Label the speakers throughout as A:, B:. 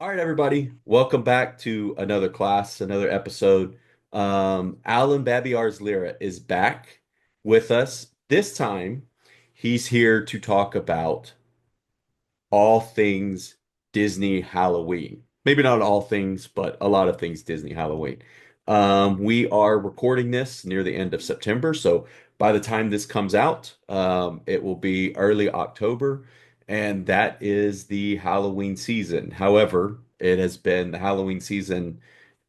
A: All right, everybody, welcome back to another class, another episode. Alan Babiarz-Lira is back with us. This time, he's here to talk about all things Disney Halloween. Maybe not all things, but a lot of things Disney Halloween. We are recording this near the end of September, so by the time this comes out, it will be early October, and that is the Halloween season. However, it has been the Halloween season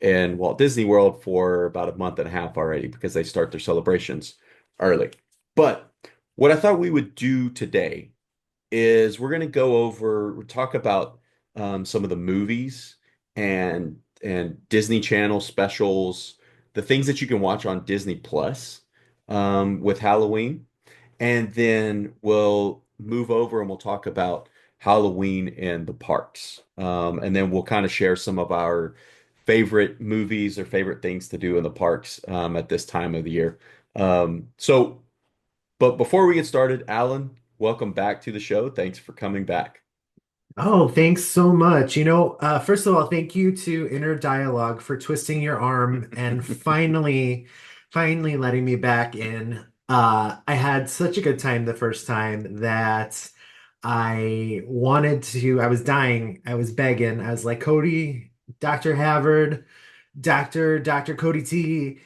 A: in Walt Disney World for about a month and a half already because they start their celebrations early. But what I thought we would do today is we're going to talk about some of the movies and Disney Channel specials, the things that you can watch on Disney Plus with Halloween, and then we'll move over and we'll talk about Halloween in the parks, and then we'll kind of share some of our favorite movies or favorite things to do in the parks at this time of the year. So. But before we get started, Alan, welcome back to the show. Thanks for coming back.
B: Oh, thanks so much. First of all, thank you to Inner Dialogue for twisting your arm and finally letting me back in. I had such a good time the first time that I was dying, I was begging. I was like, Cody, Dr. Havard, Dr. Cody T,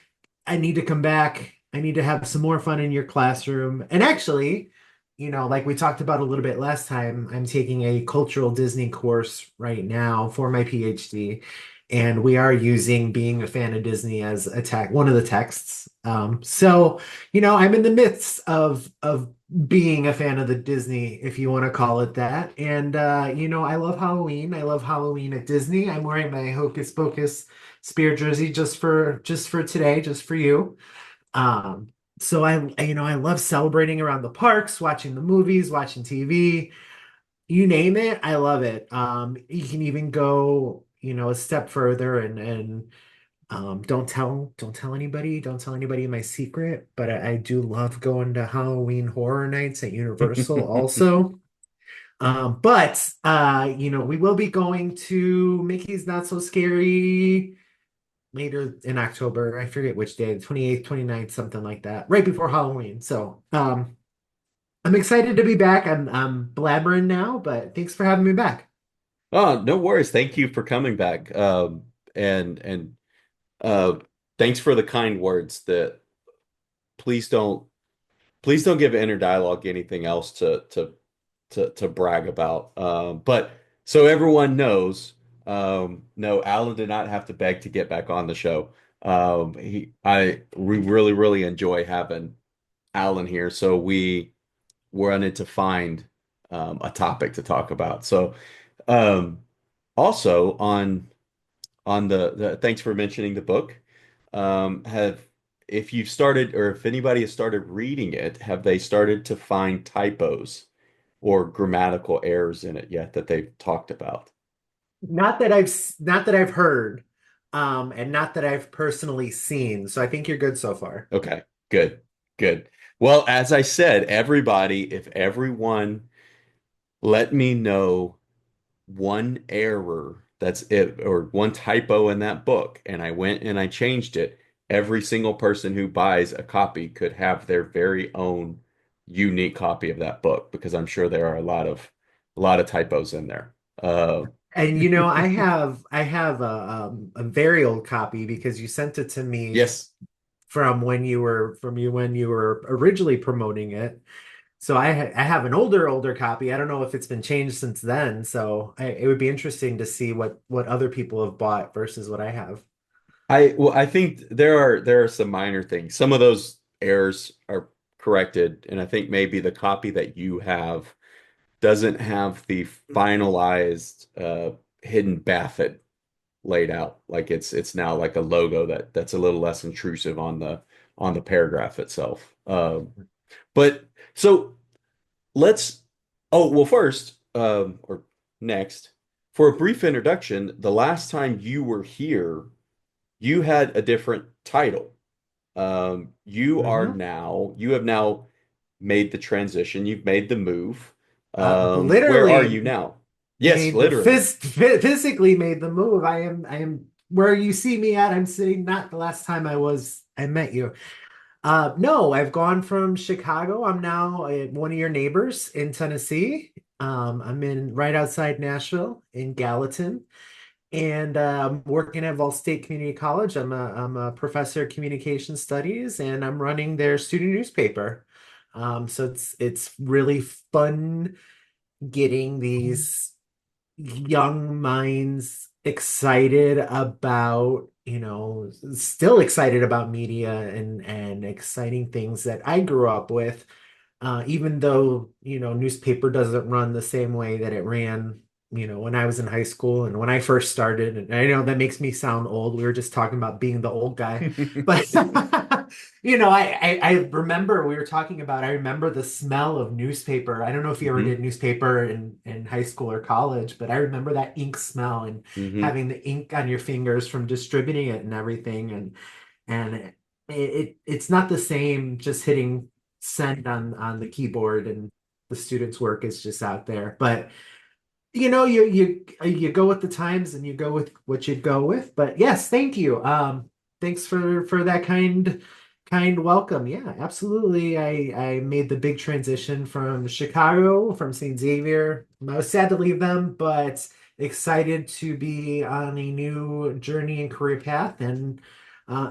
B: I need to come back. I need to have some more fun in your classroom. And actually, like we talked about a little bit last time, I'm taking a cultural Disney course right now for my PhD, and we are using being a fan of Disney as one of the texts. I'm in the midst of being a fan of the Disney, if you want to call it that. And I love Halloween. I love Halloween at Disney. I'm wearing my Hocus Pocus Spear jersey just for today, just for you. I love celebrating around the parks, watching the movies, watching TV, you name it, I love it. You can even go, a step further and don't tell anybody my secret, but I do love going to Halloween horror nights at Universal also. We will be going to Mickey's Not So Scary later in October. I forget which day, the 28th, 29th, something like that, right before Halloween. I'm excited to be back. I'm blabbering now, but thanks for having me back.
A: Oh, no worries. Thank you for coming back. And uh, thanks for the kind words. That please don't please don't give Inner Dialogue anything else to brag about. But so everyone knows, no, Alan did not have to beg to get back on the show. We really enjoy having Alan here, so we wanted to find a topic to talk about. So, um, also on the thanks for mentioning the book. Have if you've started or if anybody has started reading it, have they started to find typos or grammatical errors in it yet that they've talked about?
B: Not that I've heard, and not that I've personally seen. So I think you're good so far.
A: Okay, good, good. Well, as I said, everybody, if everyone let me know one error that's it or one typo in that book and I went and I changed it, every single person who buys a copy could have their very own unique copy of that book because I'm sure there are a lot of typos in there.
B: And I have a very old copy because you sent it to me
A: Yes.
B: from when you were originally promoting it. So I have an older copy. I don't know if it's been changed since then. It would be interesting to see what other people have bought versus what I have.
A: I think there are some minor things. Some of those errors are corrected, and I think maybe the copy that you have doesn't have the finalized hidden Baffet laid out. Like it's now like a logo that's a little less intrusive on the paragraph itself. But so let's oh well first or next for a brief introduction, the last time you were here, you had a different title.
B: Mhm.
A: You have now made the transition. You've made the move. Where are
B: Literally,
A: you now? Yes, literally.
B: Physically made the move. I am where you see me at. I'm sitting not the last time I met you. No, I've gone from Chicago. I'm now one of your neighbors in Tennessee. I'm in right outside Nashville in Gallatin, and I'm working at Vol State Community College. I'm a professor of communication studies, and I'm running their student newspaper. So it's really fun getting these young minds excited about, still excited about media and exciting things that I grew up with, even though, newspaper doesn't run the same way that it ran, when I was in high school and when I first started. And I know that makes me sound old. We were just talking about being the old guy, but I remember we were talking about, I remember the smell of newspaper. I don't know if you ever
A: Hmm.
B: did newspaper in high school or college, but I remember that ink smell and
A: Hmm.
B: having the ink on your fingers from distributing it and everything. And it's not the same just hitting send on the keyboard and the student's work is just out there. But you go with the times and you go with what you'd go with. But yes, thank you. Thanks for that kind welcome. Yeah, absolutely. I made the big transition from Chicago, from St. Xavier. I was sad to leave them, but excited to be on a new journey and career path and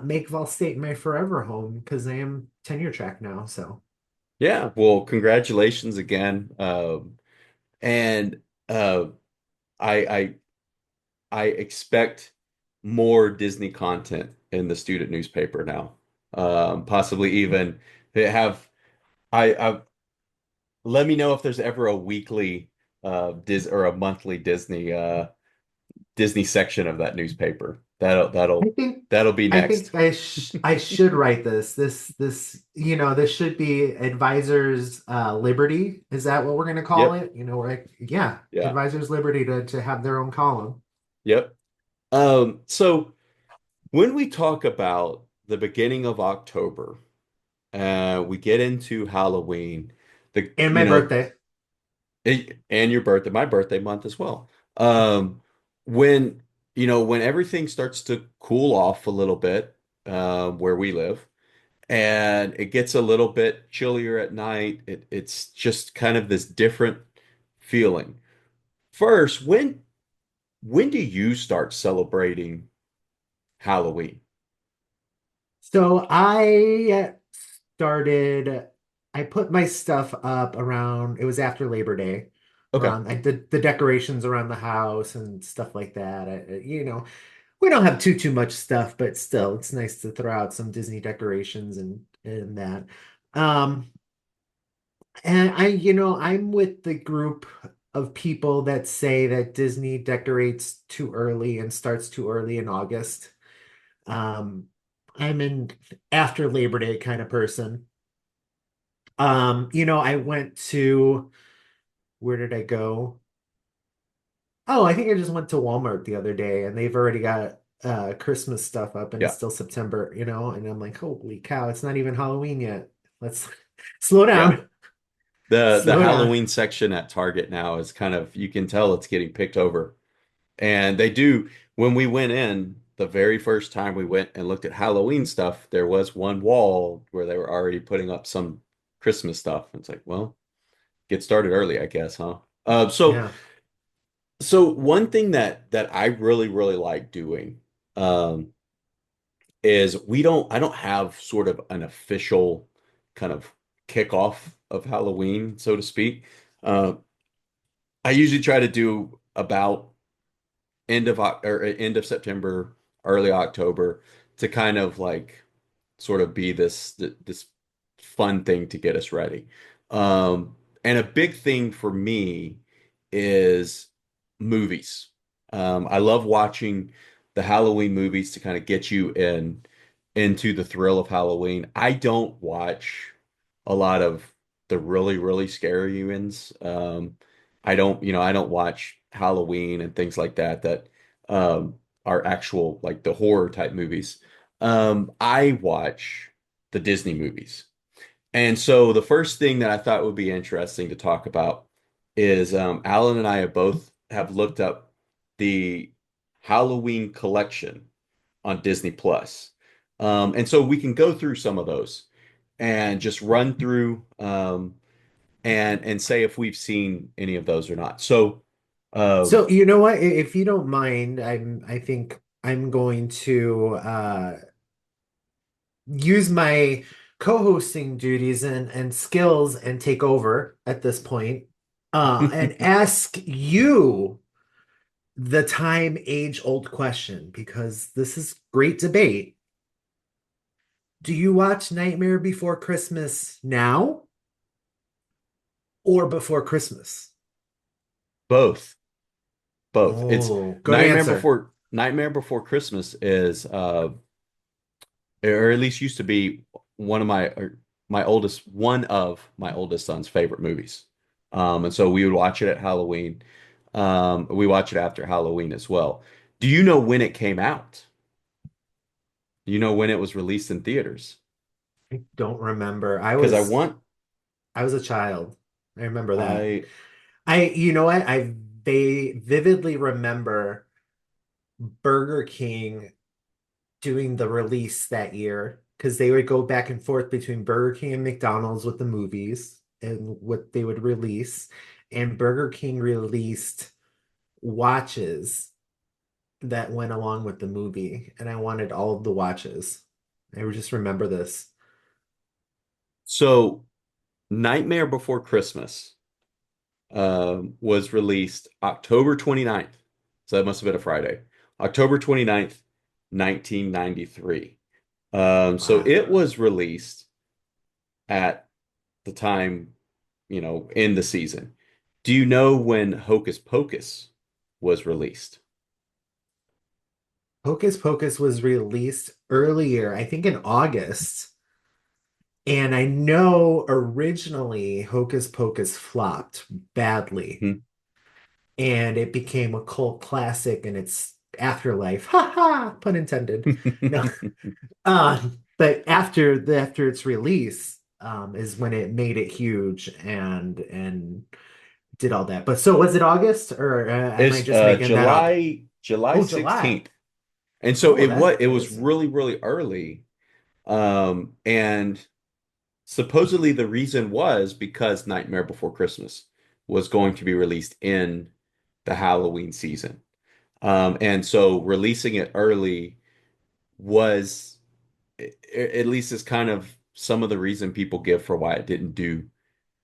B: make Vol State my forever home because I am tenure track now. So
A: Yeah, well, congratulations again. And uh, I, I I expect more Disney content in the student newspaper now. Possibly even they have. I let me know if there's ever a weekly Dis or a monthly Disney section of that newspaper. That'll
B: I
A: that'll
B: think
A: that'll be
B: I
A: next.
B: think I should write this. This should be Advisors Liberty. Is that what we're gonna call
A: Yep.
B: it? Right? Yeah,
A: Yeah.
B: Advisors Liberty to have their own column.
A: Yep. So when we talk about the beginning of October, we get into Halloween, the
B: And
A: you
B: my
A: know,
B: birthday.
A: and your birthday, my birthday month as well. Um, when when everything starts to cool off a little bit, where we live, and it gets a little bit chillier at night, it's just kind of this different feeling. First, when do you start celebrating Halloween?
B: So started. I put my stuff up around. It was after Labor Day.
A: Okay.
B: Around I did the decorations around the house and stuff like that. We don't have too much stuff, but still, it's nice to throw out some Disney decorations and that. Um, and I'm with the group of people that say that Disney decorates too early and starts too early in August. Um, I'm an after Labor Day kind of person. I went to where did I go? Oh, I think I just went to Walmart the other day and they've already got Christmas stuff up and it's
A: Yeah.
B: still September, and I'm like, holy cow, it's not even Halloween yet. Let's slow
A: Yeah.
B: down.
A: The
B: Slow down.
A: Halloween section at Target now is kind of, you can tell it's getting picked over. And they do, when we went in, the very first time we went and looked at Halloween stuff, there was one wall where they were already putting up some Christmas stuff. It's like, well, get started early, I guess, huh?
B: Yeah.
A: So one thing that I really like doing um is I don't have sort of an official kind of kickoff of Halloween, so to speak. Uh, I usually try to do about end of September, early October to kind of like sort of be this fun thing to get us ready. And a big thing for me is movies. I love watching the Halloween movies to kind of get you into the thrill of Halloween. I don't watch a lot of the really scary ones. I don't watch Halloween and things like that um, are actual like the horror type movies. I watch the Disney movies. And so the first thing that I thought would be interesting to talk about is Alan and I have both have looked up the Halloween collection on Disney Plus. And so we can go through some of those and just run through and say if we've seen any of those or not. So
B: So you know what? If you don't mind, I think I'm going to use my co-hosting duties and skills and take over at this point, and ask you the time age old question because this is great debate. Do you watch Nightmare Before Christmas now or before Christmas?
A: both, both. It's
B: Oh, good answer.
A: Nightmare Before Christmas is or at least used to be one of one of my oldest son's favorite movies. And so we would watch it at Halloween. We watch it after Halloween as well. Do you know when it came out? Do you know when it was released in theaters?
B: I don't remember.
A: Because
B: I was a child. I remember that.
A: I,
B: You know what? I they vividly remember Burger King doing the release that year because they would go back and forth between Burger King and McDonald's with the movies and what they would release. And Burger King released watches that went along with the movie, and I wanted all of the watches. I would just remember this.
A: so Nightmare Before Christmas was released October 29th. So that must have been a Friday. October 29th, 1993. So it
B: Wow.
A: was released at the time, in the season. Do you know when Hocus Pocus was released?
B: Hocus Pocus was released earlier, I think in August. And I know originally Hocus Pocus flopped badly
A: Hmm.
B: and it became a cult classic in its afterlife. Ha ha, pun intended. No. But after its release, is when it made it huge and did all that. But so was it August or am I
A: It's
B: just making that up?
A: July
B: Oh, July.
A: 16th. And so
B: Oh, that's
A: it was
B: recent.
A: really, really early. And supposedly the reason was because Nightmare Before Christmas was going to be released in the Halloween season. And so releasing it early was, at least is kind of some of the reason people give for why it didn't do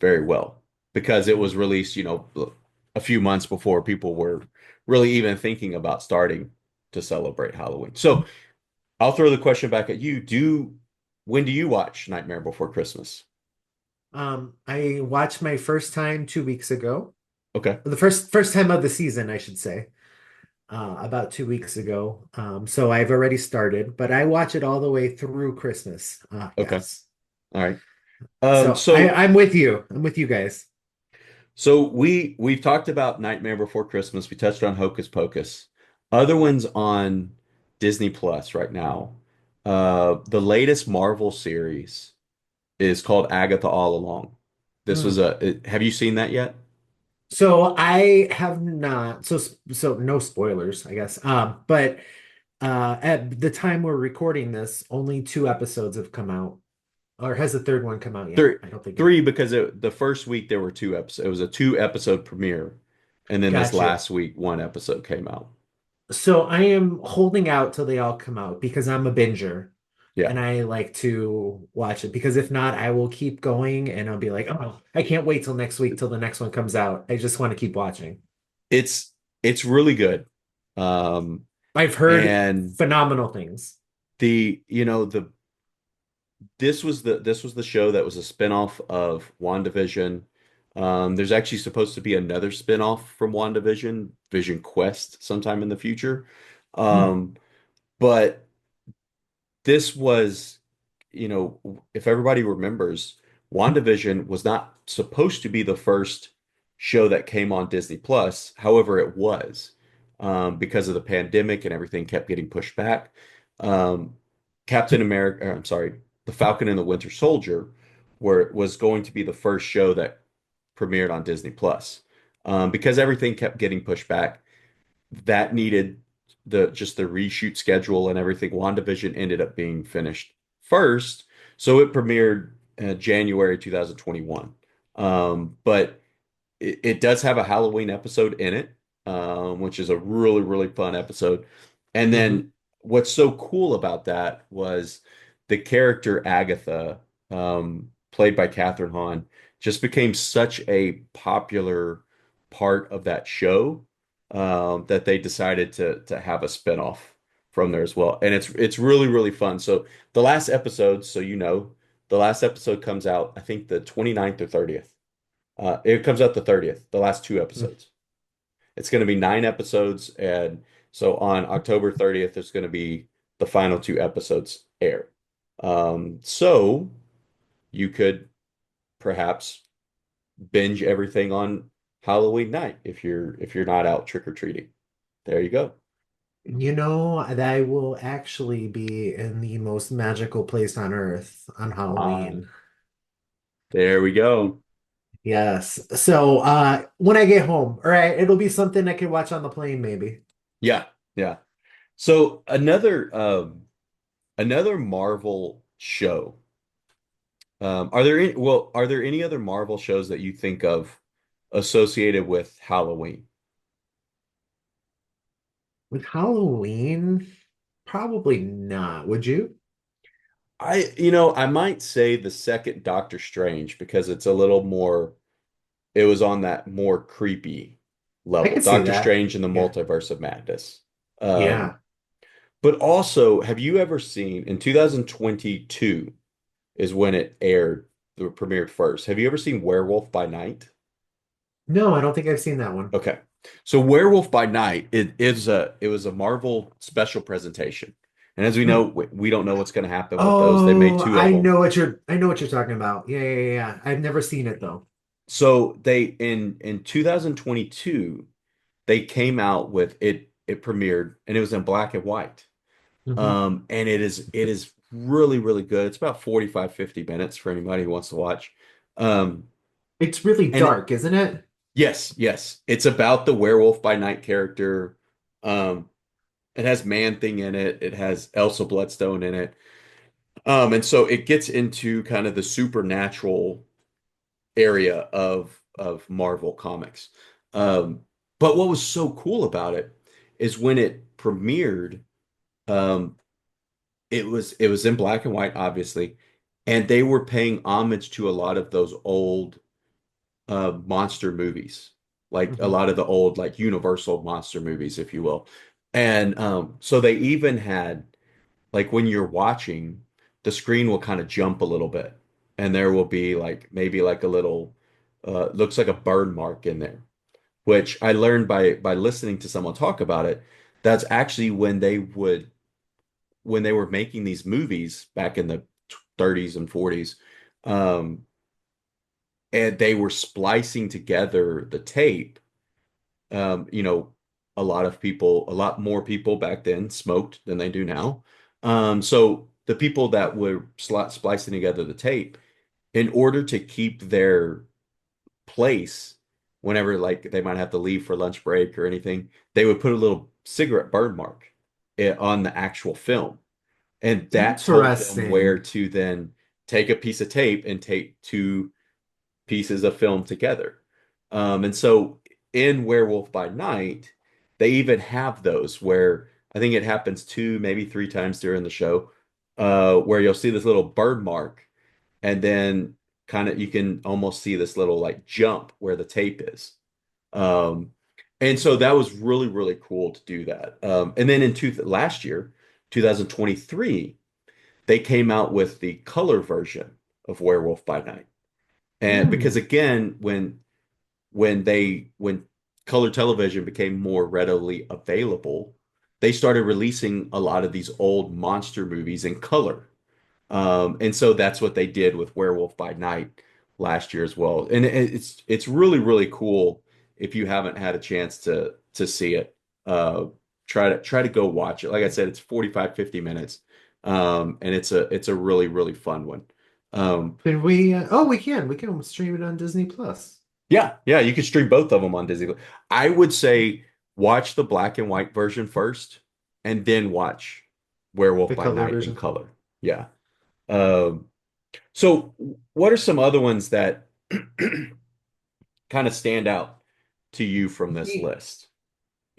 A: very well. Because it was released, a few months before people were really even thinking about starting to celebrate Halloween. So I'll throw the question back at you. When do you watch Nightmare Before Christmas?
B: I watched my first time 2 weeks ago.
A: Okay.
B: The first time of the season, I should say, about 2 weeks ago. So I've already started, but I watch it all the way through Christmas.
A: Okay.
B: Yes.
A: All right.
B: So I'm with you. I'm with you guys.
A: So we've talked about Nightmare Before Christmas. We touched on Hocus Pocus. Other ones on Disney Plus right now. The latest Marvel series is called Agatha All Along.
B: Mm.
A: Have you seen that yet?
B: So I have not. So no spoilers, I guess. But at the time we're recording this, only two episodes have come out. Or has the third one come out yet?
A: Three,
B: I don't think it.
A: three because the first week there were two episodes. It was a two episode premiere, and then this
B: Gotcha.
A: last week one episode came out.
B: So I am holding out till they all come out because I'm a binger
A: Yeah,
B: and I like to watch it because if not, I will keep going and I'll be like, oh, I can't wait till next week till the next one comes out. I just want to keep watching.
A: it's it's really good. Um,
B: I've heard
A: and
B: phenomenal things.
A: the you know the this was the show that was a spinoff of WandaVision. There's actually supposed to be another spinoff from WandaVision, Vision Quest, sometime in the future.
B: Hmm.
A: Um, but this was, if everybody remembers, WandaVision was not supposed to be the first show that came on Disney Plus. However, it was, because of the pandemic and everything kept getting pushed back. Um, Captain America, I'm sorry, The Falcon and the Winter Soldier, where it was going to be the first show that premiered on Disney Plus. because everything kept getting pushed back. That needed the reshoot schedule and everything. WandaVision ended up being finished first, so it premiered January 2021. But it does have a Halloween episode in it, which is a really, really fun episode. And
B: Hmm.
A: then what's so cool about that was the character Agatha, played by Catherine Hahn, just became such a popular part of that show, that they decided to have a spinoff from there as well. And it's really, really fun. So the last episode, so the last episode comes out, I think the 29th or 30th. It comes out the 30th, the last two episodes. It's going to be 9 episodes. And so on October 30th, there's going to be the final two episodes air. So you could perhaps binge everything on Halloween night if you're not out trick-or-treating. There you go.
B: That I will actually be in the most magical place on earth on
A: Ah,
B: Halloween.
A: there we go.
B: Yes. So when I get home, all right, it'll be something I could watch on the plane, maybe.
A: Yeah, yeah. So another Marvel show. Are there any other Marvel shows that you think of associated with Halloween?
B: With Halloween, probably not. Would you?
A: I might say the second Doctor Strange because it's a little more, it was on that more creepy
B: I
A: level.
B: could see
A: Doctor
B: that.
A: Strange and the
B: Yeah.
A: Multiverse of Madness. Um,
B: Yeah.
A: but also, have you ever seen in 2022 is when it aired, the premiered first. Have you ever seen Werewolf by Night?
B: No, I don't think I've seen that one.
A: Okay. So Werewolf by Night, it was a Marvel special presentation. And as we know,
B: Hmm.
A: we don't know what's going to happen with those. They made
B: Oh,
A: two of them.
B: I know what you're talking about. Yeah, yeah, yeah, yeah. I've never seen it though.
A: So they in 2022, they came out with it premiered and it was in black and white.
B: Hmm.
A: And it is really, really good. It's about 45, 50 minutes for anybody who wants to watch. Um
B: It's really
A: and
B: dark, isn't it?
A: yes, yes. It's about the Werewolf by Night character. Um It has Man Thing in it. It has Elsa Bloodstone in it. And so it gets into kind of the supernatural area of Marvel Comics. Um, but what was so cool about it is when it premiered, um, it was in black and white, obviously, and they were paying homage to a lot of those old monster movies, like a
B: Hmm.
A: lot of the old like Universal monster movies, if you will. And so they even had like when you're watching, the screen will kind of jump a little bit, and there will be like maybe like a little looks like a burn mark in there, which I learned by listening to someone talk about it. That's actually when they were making these movies back in the 30s and 40s, um, and they were splicing together the tape. You know, a lot more people back then smoked than they do now. So the people that were splicing together the tape, in order to keep their place, whenever like they might have to leave for lunch break or anything, they would put a little cigarette burn mark on the actual film. And that told them where
B: Interesting.
A: to then take a piece of tape and tape two pieces of film together. And so in Werewolf by Night, they even have those where I think it happens two, maybe three times during the show, where you'll see this little bird mark, and then kind of you can almost see this little like jump where the tape is. Um, and so that was really, really cool to do that. And then last year, 2023, they came out with the color version of Werewolf by Night. And because
B: Hmm.
A: again, when color television became more readily available, they started releasing a lot of these old monster movies in color. And so that's what they did with Werewolf by Night last year as well. And it's really, really cool if you haven't had a chance to see it. Uh, try to go watch it. Like I said, it's 45, 50 minutes. And it's a really, really fun one. Um,
B: Can we? Oh, we can. We can stream it on Disney Plus.
A: Yeah, yeah, you can stream both of them on Disney. I would say watch the black and white version first, and then watch Werewolf
B: The
A: by
B: color
A: Night in
B: version.
A: color. Yeah. Um, so what are some other ones that kind of stand out to you from this
B: Ye-
A: list?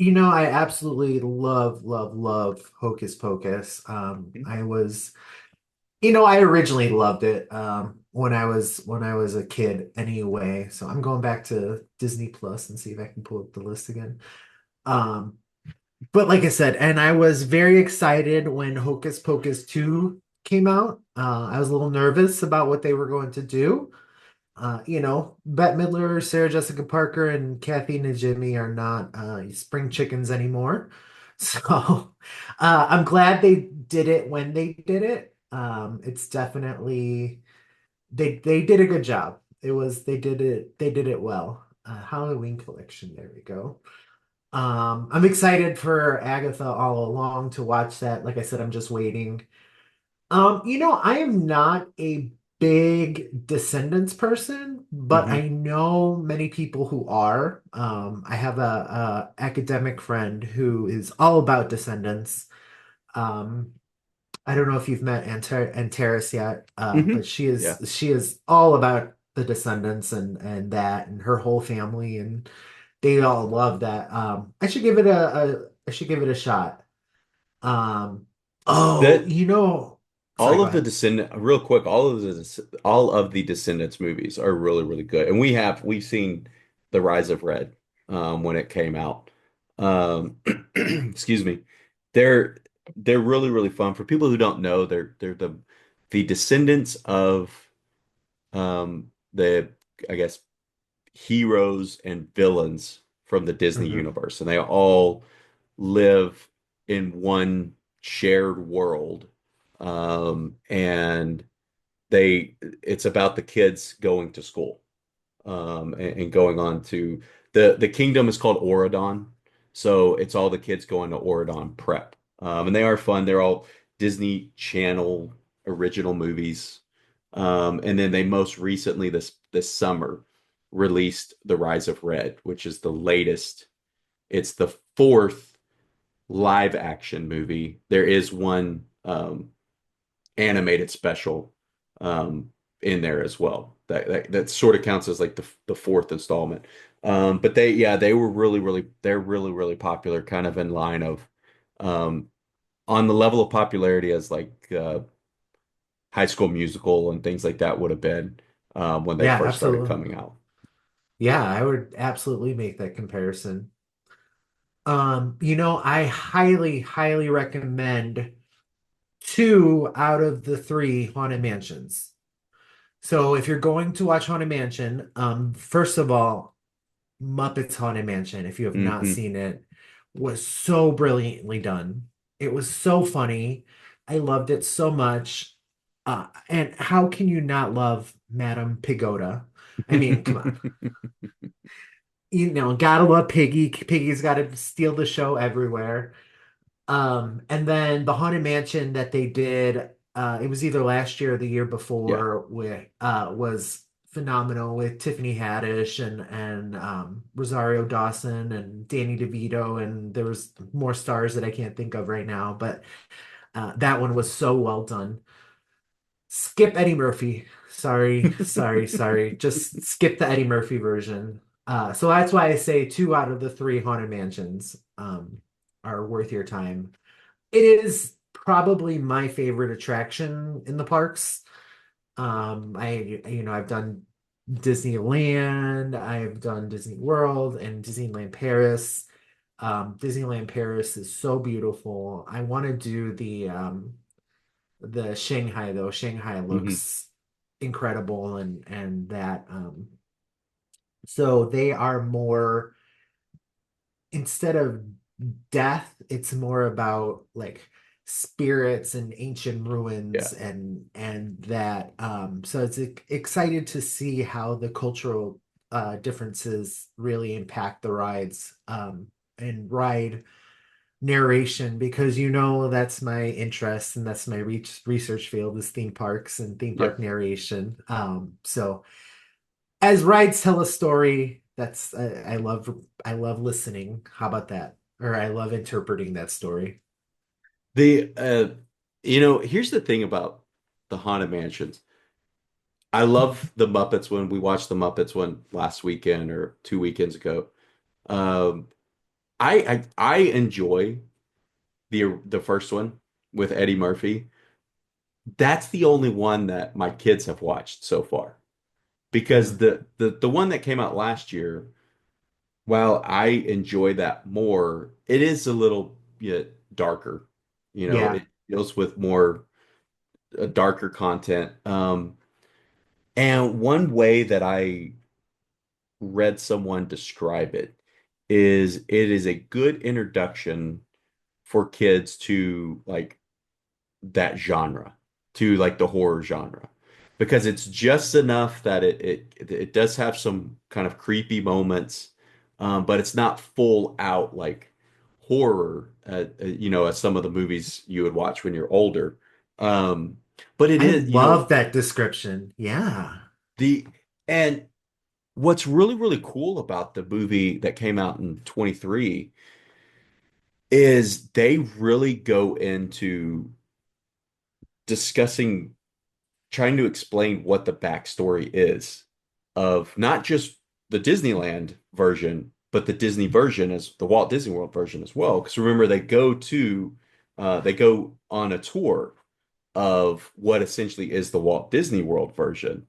B: I absolutely love, love, love Hocus Pocus. I originally loved it when I was a kid anyway. So I'm going back to Disney Plus and see if I can pull up the list again. Um, but like I said, and I was very excited when Hocus Pocus 2 came out. I was a little nervous about what they were going to do. Bette Midler, Sarah Jessica Parker, and Kathy Najimy are not spring chickens anymore. So I'm glad they did it when they did it. It's definitely they did a good job. They did it well. Halloween collection, there we go. I'm excited for Agatha all along to watch that. Like I said, I'm just waiting. I am not a big Descendants person, but
A: Hmm.
B: I know many people who are. I have a academic friend who is all about Descendants. Um, I don't know if you've met Antares yet, but
A: Hmm.
B: she is
A: Yeah.
B: she is all about the Descendants and that and her whole family, and they all love that. I should give it a shot. Um, oh,
A: That
B: sorry,
A: all
B: go
A: of the
B: ahead.
A: Descendant, real quick, all of the Descendants movies are really, really good. And we've seen The Rise of Red when it came out. Excuse me. They're they're really, really fun. For people who don't know, they're the descendants of the I guess heroes and villains from the Disney
B: Mhm.
A: universe, and they all live in one shared world. And it's about the kids going to school, and going on to the kingdom is called Auradon. So it's all the kids going to Auradon prep. And they are fun. They're all Disney Channel original movies. And then they most recently this summer released The Rise of Red, which is the latest. It's the fourth live action movie. There is one animated special um, in there as well. That sort of counts as like the fourth installment. But they were they're really, really popular, kind of in line of um, on the level of popularity as like High School Musical and things like that would have been when they
B: Yeah,
A: first started
B: absolutely.
A: coming out.
B: Yeah, I would absolutely make that comparison. I highly, highly recommend two out of the three Haunted Mansions. So if you're going to watch Haunted Mansion, first of all, Muppets Haunted Mansion, if you have not
A: Hmm.
B: seen it, was so brilliantly done. It was so funny. I loved it so much. And how can you not love Madame Pigoda? I mean, come on. Gotta love Piggy. Piggy's got to steal the show everywhere. And then the Haunted Mansion that they did, it was either last year or the year
A: Yeah.
B: before, with was phenomenal with Tiffany Haddish and Rosario Dawson and Danny DeVito, and there was more stars that I can't think of right now, but that one was so well done. Skip Eddie Murphy. Sorry, sorry, sorry. Just skip the Eddie Murphy version. So that's why I say two out of the three Haunted Mansions are worth your time. It is probably my favorite attraction in the parks. I've done Disneyland, I've done Disney World and Disneyland Paris. Disneyland Paris is so beautiful. I want to do the Shanghai though. Shanghai
A: Hmm.
B: looks incredible and that so they are more instead of death, it's more about like spirits and ancient
A: Yeah.
B: ruins and that so it's excited to see how the cultural differences really impact the rides and ride narration because that's my interest and that's my research field is theme parks and theme park
A: Yep.
B: narration so As rides tell a story, that's I love listening. How about that? Or I love interpreting that story.
A: The here's the thing about the Haunted Mansions. I love the Muppets when we watched the Muppets one last weekend or 2 weekends ago. Um, I enjoy the first one with Eddie Murphy. That's the only one that my kids have watched so far because
B: Mm.
A: the one that came out last year, while I enjoy that more, it is a little bit darker.
B: Yeah.
A: It deals with more darker content. And one way that I read someone describe it is a good introduction for kids to like that genre, to like the horror genre, because it's just enough that it does have some kind of creepy moments, but it's not full out like horror, as some of the movies you would watch when you're older. Um, but it
B: I
A: is,
B: love that description. Yeah.
A: the and what's really, really cool about the movie that came out in 23 is they really go into discussing, trying to explain what the backstory is of not just the Disneyland version, but the Disney version as the Walt Disney World version as well. Because remember, they go on a tour of what essentially is the Walt Disney World version.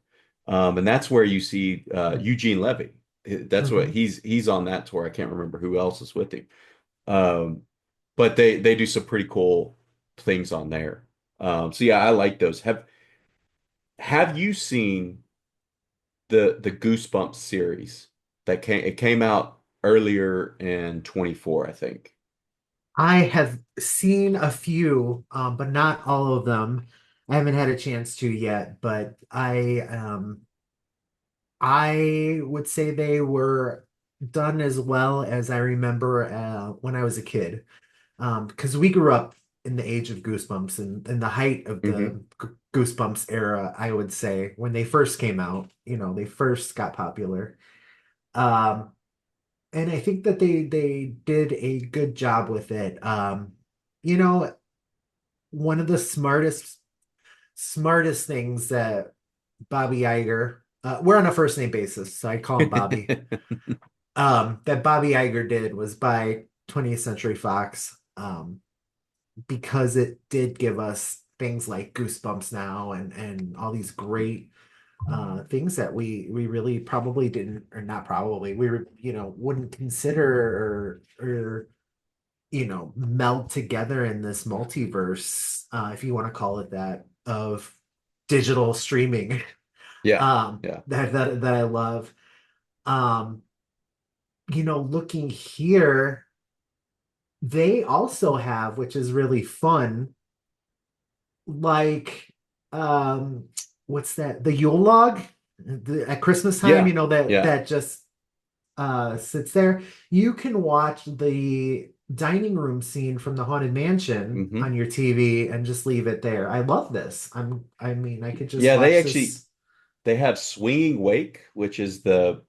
A: And that's where you see Eugene Levy. That's what
B: Hmm.
A: he's on that tour. I can't remember who else is with him. Um, but they do some pretty cool things on there. So yeah, I like those. Have you seen the Goosebumps series that came out earlier in 24, I think.
B: I have seen a few, but not all of them. I haven't had a chance to yet, but I would say they were done as well as I remember when I was a kid. Because we grew up in the age of Goosebumps and in the height of
A: Hmm.
B: the Goosebumps era, I would say, when they first came out, they first got popular. Um, and I think that they did a good job with it. You know, one of the smartest things that Bobby Iger, we're on a first name basis, so I call him Bobby. That Bobby Iger did was buy 20th Century Fox, because it did give us things like Goosebumps now and all these great things that we really probably didn't, or not probably, wouldn't consider or meld together in this multiverse, if you want to call it that, of digital streaming,
A: Yeah, yeah,
B: that I love. Um, Looking here, they also have, which is really fun, like what's that? The Yule log at Christmas time,
A: yeah, yeah.
B: that just sits there. You can watch the dining room scene from the Haunted Mansion
A: Hmm.
B: on your TV and just leave it there. I love this. I mean, I could just
A: Yeah,
B: watch this.
A: they have Swinging Wake, which is the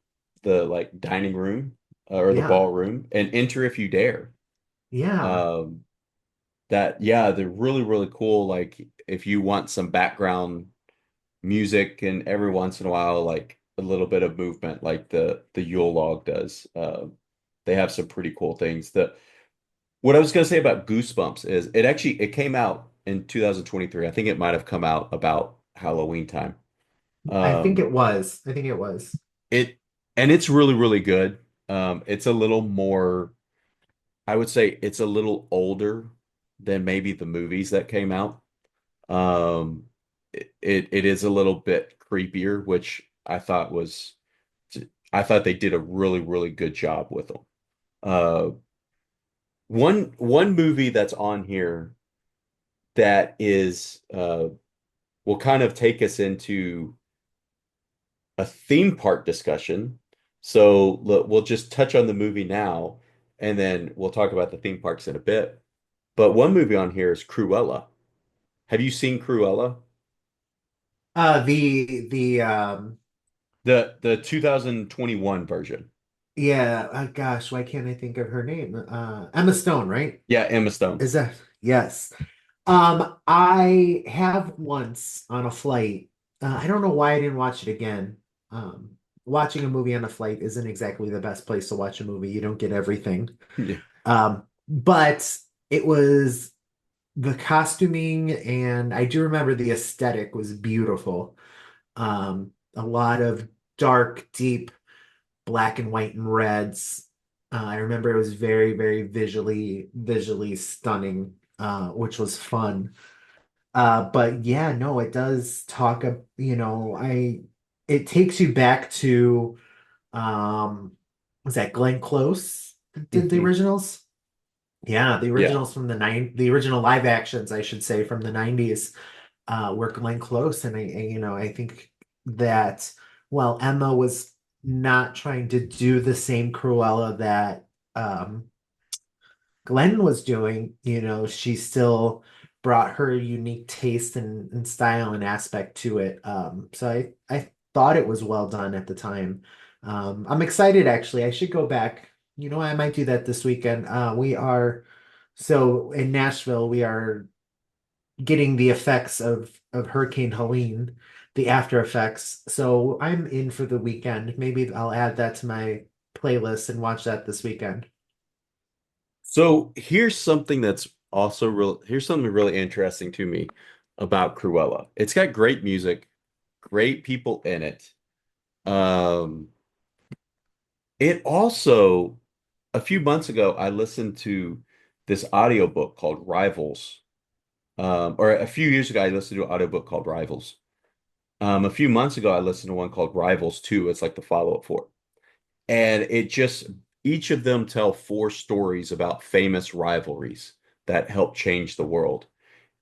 A: like dining room, or the
B: Yeah.
A: ballroom, and Enter If You Dare.
B: Yeah.
A: Um, that yeah, they're really, really cool. Like if you want some background music and every once in a while like a little bit of movement like the Yule log does. They have some pretty cool things. The What I was going to say about Goosebumps is it came out in 2023. I think it might have come out about Halloween time.
B: I think
A: Um
B: it was. I think it was.
A: it and it's really, really good. It's a little more, I would say it's a little older than maybe the movies that came out. Um, it is a little bit creepier, which I thought they did a really, really good job with them. Uh, one movie that's on here that is will kind of take us into a theme park discussion. So we'll just touch on the movie now, and then we'll talk about the theme parks in a bit. But one movie on here is Cruella. Have you seen Cruella?
B: The
A: The 2021 version.
B: Yeah, gosh, why can't I think of her name? Emma Stone, right?
A: Yeah, Emma Stone.
B: Is that yes? I have once on a flight. I don't know why I didn't watch it again. Watching a movie on a flight isn't exactly the best place to watch a movie. You don't get everything.
A: Yeah.
B: But it was the costuming, and I do remember the aesthetic was beautiful. A lot of dark, deep black and white and reds. I remember it was very, very visually stunning, which was fun. But yeah, no, it does talk of, it takes you back to, was that Glenn Close that did the
A: Hmm.
B: originals? Yeah, the
A: Yeah.
B: originals from the original live actions, I should say, from the 90s, were Glenn Close. And I think that, well, Emma was not trying to do the same Cruella that, Glenn was doing, she still brought her unique taste and style and aspect to it. So I thought it was well done at the time. I'm excited actually. I should go back. I might do that this weekend. So in Nashville, we are getting the effects of Hurricane Helene, the after effects. So I'm in for the weekend. Maybe I'll add that to my playlist and watch that this weekend.
A: So here's something really interesting to me about Cruella. It's got great music, great people in it. Um, it also, a few months ago, I listened to this audiobook called Rivals. Or a few years ago, I listened to an audiobook called Rivals. A few months ago, I listened to one called Rivals 2. It's like the follow-up for it. And each of them tell four stories about famous rivalries that helped change the world.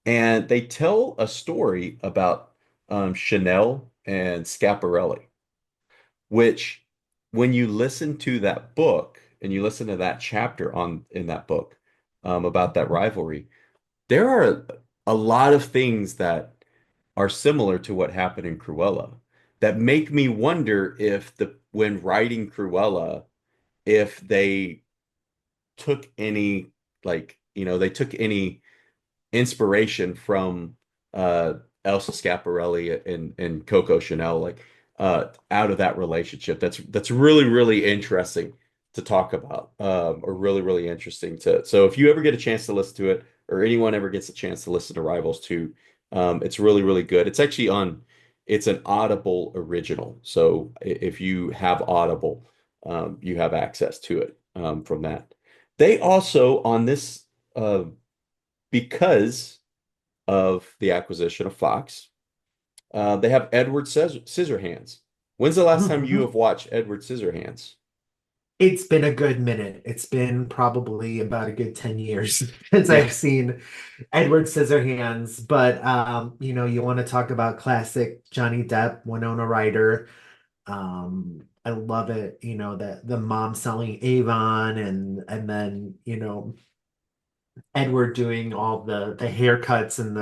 A: And they tell a story about Chanel and Schiaparelli, which when you listen to that book and you listen to that chapter in that book about that rivalry, there are a lot of things that are similar to what happened in Cruella that make me wonder if when writing Cruella, if they took any they took any inspiration from Elsa Schiaparelli and Coco Chanel, like out of that relationship. That's really, really interesting to talk about, or really, really interesting to. So if you ever get a chance to listen to it, or anyone ever gets a chance to listen to Rivals 2, it's really, really good. It's an Audible original. So if you have Audible, you have access to it from that. They also on this because of the acquisition of Fox. They have Edward Scissorhands. When's the last time you have watched Edward Scissorhands?
B: It's been a good minute. It's been probably about a good 10 years since
A: Yeah.
B: I've seen Edward Scissorhands. But you want to talk about classic Johnny Depp, Winona Ryder. I love it, that the mom selling Avon and then, Edward doing all the haircuts and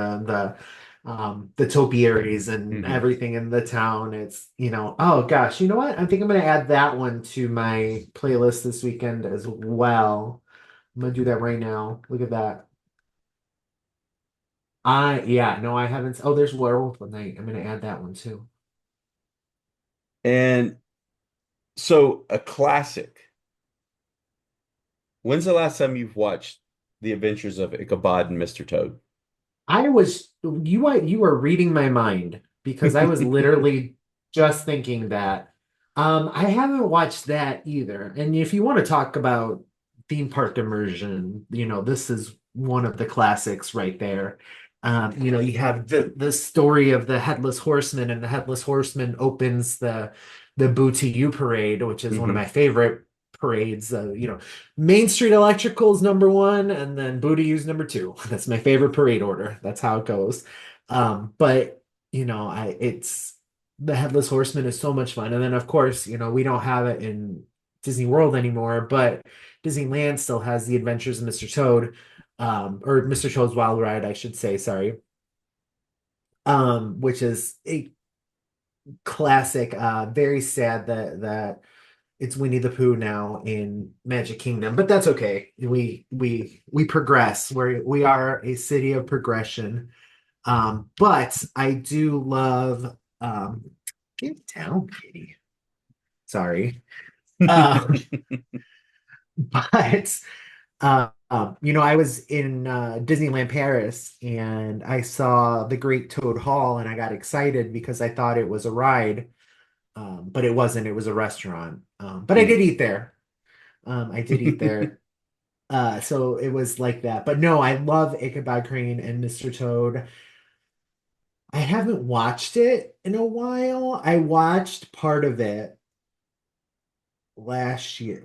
B: the topiaries and
A: Hmm.
B: everything in the town. It's, oh gosh, you know what? I think I'm gonna add that one to my playlist this weekend as well. I'm gonna do that right now. Look at that. Yeah, no, I haven't. Oh, there's Werewolf at Night. I'm gonna add that one too.
A: And so a classic. When's the last time you've watched The Adventures of Ichabod and Mr. Toad?
B: You were reading my mind because I was literally just thinking that. I haven't watched that either. And if you want to talk about theme park immersion, this is one of the classics right there. You have the story of the Headless Horseman, and the Headless Horseman opens the Boo to You parade, which is one of
A: Hmm.
B: my favorite parades. Main Street Electrical's number one, and then Boo to You's number two. That's my favorite parade order. That's how it goes. But it's the Headless Horseman is so much fun. And then of course, we don't have it in Disney World anymore, but Disneyland still has the Adventures of Mr. Toad, or Mr. Toad's Wild Ride, I should say, sorry. Which is classic. Very sad that it's Winnie the Pooh now in Magic Kingdom, but that's okay. We progress. We are a city of progression. But I do love get down, kitty. Sorry. But I was in Disneyland Paris and I saw the Great Toad Hall and I got excited because I thought it was a ride, but it wasn't. It was a restaurant. But I
A: Mm.
B: did eat there. I did eat there. So it was like that. But no, I love Ichabod Crane and Mr. Toad. I haven't watched it in a while. I watched part of it last year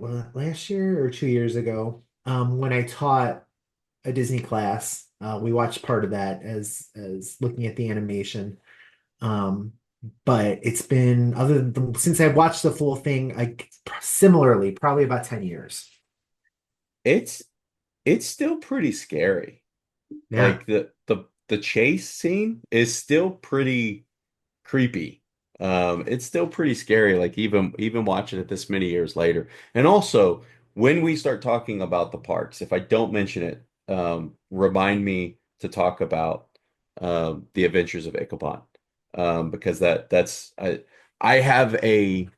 B: or 2 years ago, when I taught a Disney class. We watched part of that as looking at the animation. Um, but it's been other than since I watched the full thing, I similarly probably about 10 years.
A: It's it's still pretty scary.
B: Yeah.
A: Like the chase scene is still pretty creepy. It's still pretty scary, like even watching it this many years later. And also, when we start talking about the parks, if I don't mention it, remind me to talk about the Adventures of Ichabod. Because that's I have a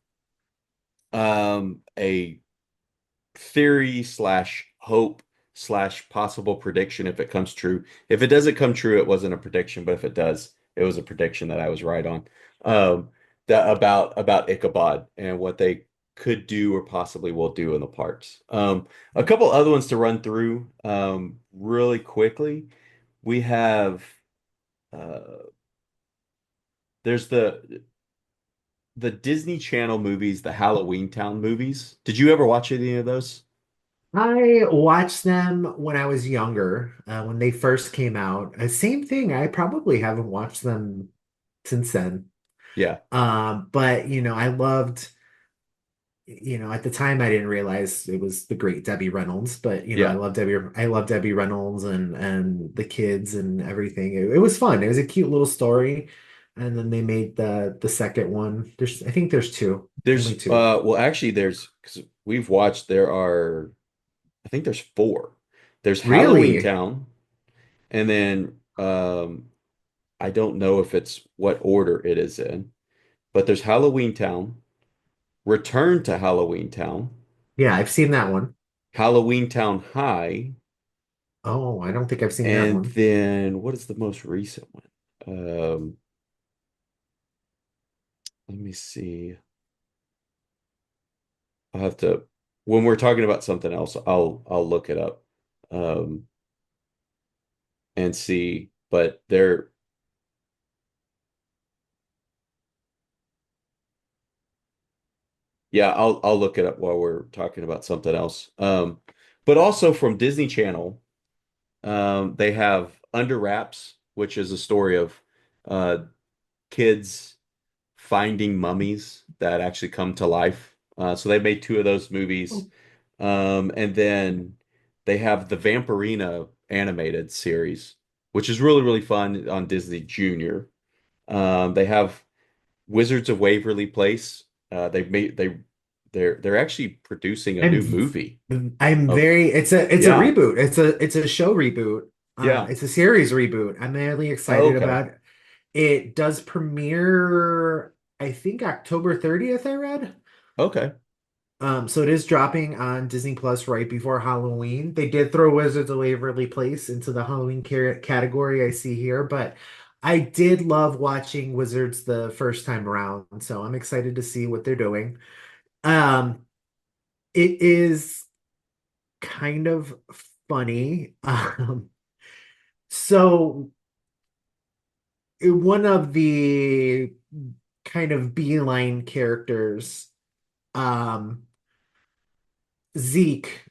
A: theory slash hope slash possible prediction if it comes true. If it doesn't come true, it wasn't a prediction, but if it does, it was a prediction that I was right on. Um, that about Ichabod and what they could do or possibly will do in the parks. A couple other ones to run through really quickly. We have uh, there's the Disney Channel movies, the Halloween Town movies. Did you ever watch any of those?
B: I watched them when I was younger, when they first came out. Same thing. I probably haven't watched them since then.
A: Yeah,
B: But I loved, at the time I didn't realize it was the great Debbie Reynolds, but
A: yeah.
B: I love Debbie Reynolds and the kids and everything. It was fun. It was a cute little story. And then they made the second one. I think there's two, only
A: There's
B: two.
A: well actually there's because we've watched there are I think there's four. There's Halloween
B: Really?
A: Town and then I don't know if it's what order it is in, but there's Halloween Town, Return to Halloween Town,
B: Yeah, I've seen that one.
A: Halloween Town High,
B: Oh, I don't think I've seen that
A: and
B: one.
A: then what is the most recent one? Let me see. I'll have to when we're talking about something else, I'll look it up um and see. But they're yeah, I'll look it up while we're talking about something else. But also from Disney Channel, they have Under Wraps, which is a story of uh kids finding mummies that actually come to life. So they made two of those movies. And then they have the Vampirina animated series, which is really, really fun on Disney Junior. They have Wizards of Waverly Place. They've made they're actually producing a new
B: I'm
A: movie
B: I'm
A: of
B: very it's a
A: yeah,
B: reboot. It's a show reboot.
A: yeah.
B: It's a series reboot. I'm really
A: Oh,
B: excited
A: okay.
B: about it. It does premiere, I think October 30th, I read.
A: Okay.
B: So it is dropping on Disney Plus right before Halloween. They did throw Wizards of Waverly Place into the Halloween category I see here, but I did love watching Wizards the first time around, so I'm excited to see what they're doing. Um, it is kind of funny. So one of the kind of beeline characters, um, Zeke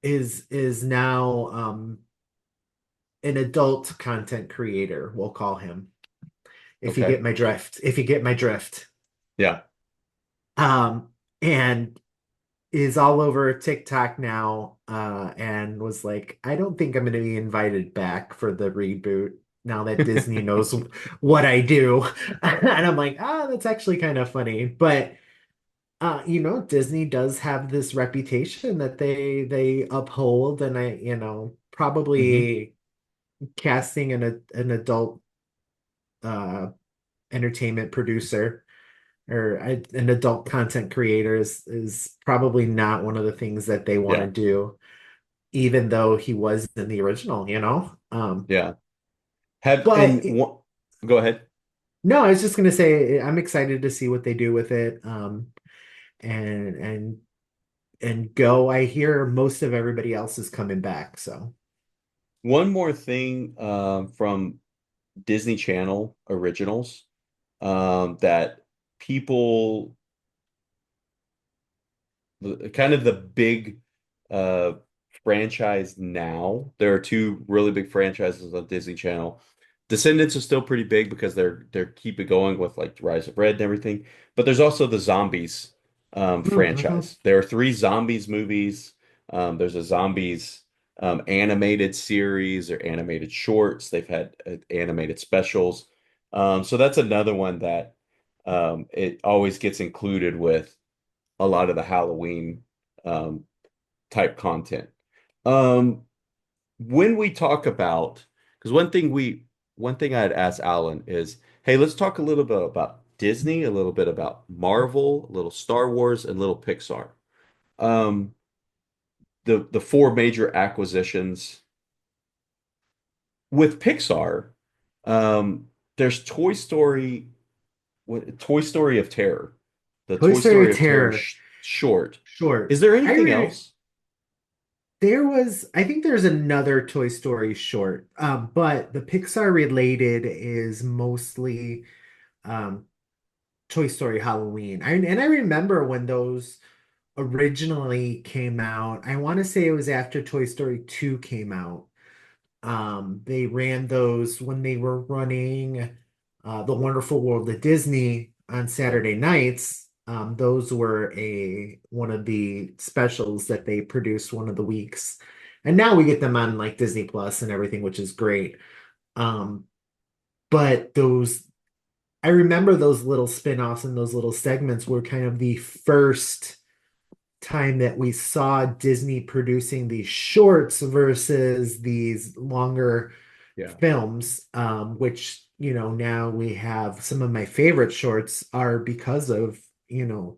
B: is now an adult content creator, we'll call him. If you
A: Okay.
B: get my drift. If you get my drift.
A: Yeah.
B: Um, and is all over TikTok now, and was like, I don't think I'm going to be invited back for the reboot. now that Disney knows what I do. And I'm like, that's actually kind of funny. But Disney does have this reputation that they uphold, and
A: Hmm.
B: probably casting an adult uh entertainment producer or an adult content creator is probably not one of the things that they want to
A: Yeah,
B: do, even though he was in the original.
A: yeah. Have
B: But
A: and one, go ahead.
B: no, I was just gonna say I'm excited to see what they do with it. And go. I hear most of everybody else is coming back, so.
A: One more thing from Disney Channel originals that people kind of the big uh franchise now. There are two really big franchises on Disney Channel. Descendants are still pretty big because they're keep it going with like Rise of Red and everything. But there's also the Zombies
B: Mm-hmm.
A: franchise. There are three Zombies movies. There's a Zombies animated series or animated shorts. They've had animated specials. So that's another one that it always gets included with a lot of the Halloween um, type content. Um, when we talk about, because one thing I'd ask Alan is, hey, let's talk a little bit about Disney, a little bit about Marvel, a little Star Wars, and a little Pixar. Um, the four major acquisitions with Pixar. There's Toy Story of Terror, the
B: Toy
A: Toy
B: Story
A: Story of Terror
B: Terror
A: short. Is
B: short.
A: there anything else?
B: I think there's another Toy Story short, but the Pixar related is mostly um, Toy Story Halloween. And I remember when those originally came out. I want to say it was after Toy Story 2 came out. They ran those when they were running The Wonderful World of Disney on
A: Yeah,
B: Saturday nights. Those were a one of the specials that they produced one of the weeks. And now we get them on like Disney Plus and everything, which is great. Um, but I remember those little spin-offs and those little segments were kind of the first time that we saw Disney producing these shorts versus these longer
A: yeah,
B: films, which, now we have some of my favorite shorts are because of,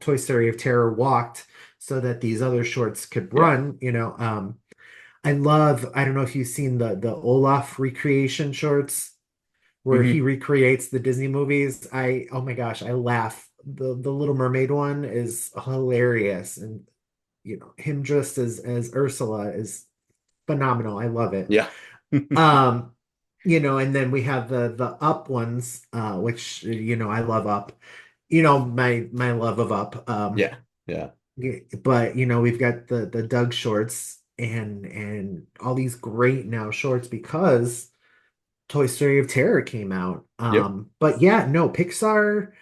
B: Toy Story of Terror walked so that these other shorts could
A: yeah.
B: run. I don't know if you've seen the Olaf recreation shorts where he
A: Hmm.
B: recreates the Disney movies. Oh my gosh, I laugh. The Little Mermaid one is hilarious, and him dressed as Ursula is phenomenal. I love it.
A: Yeah.
B: Um, and then we have the Up ones, which I love Up. My love of Up.
A: Yeah. Yeah.
B: But we've got the Doug shorts and all these great now shorts because Toy Story of Terror came out.
A: Yep.
B: But yeah, no, Pixar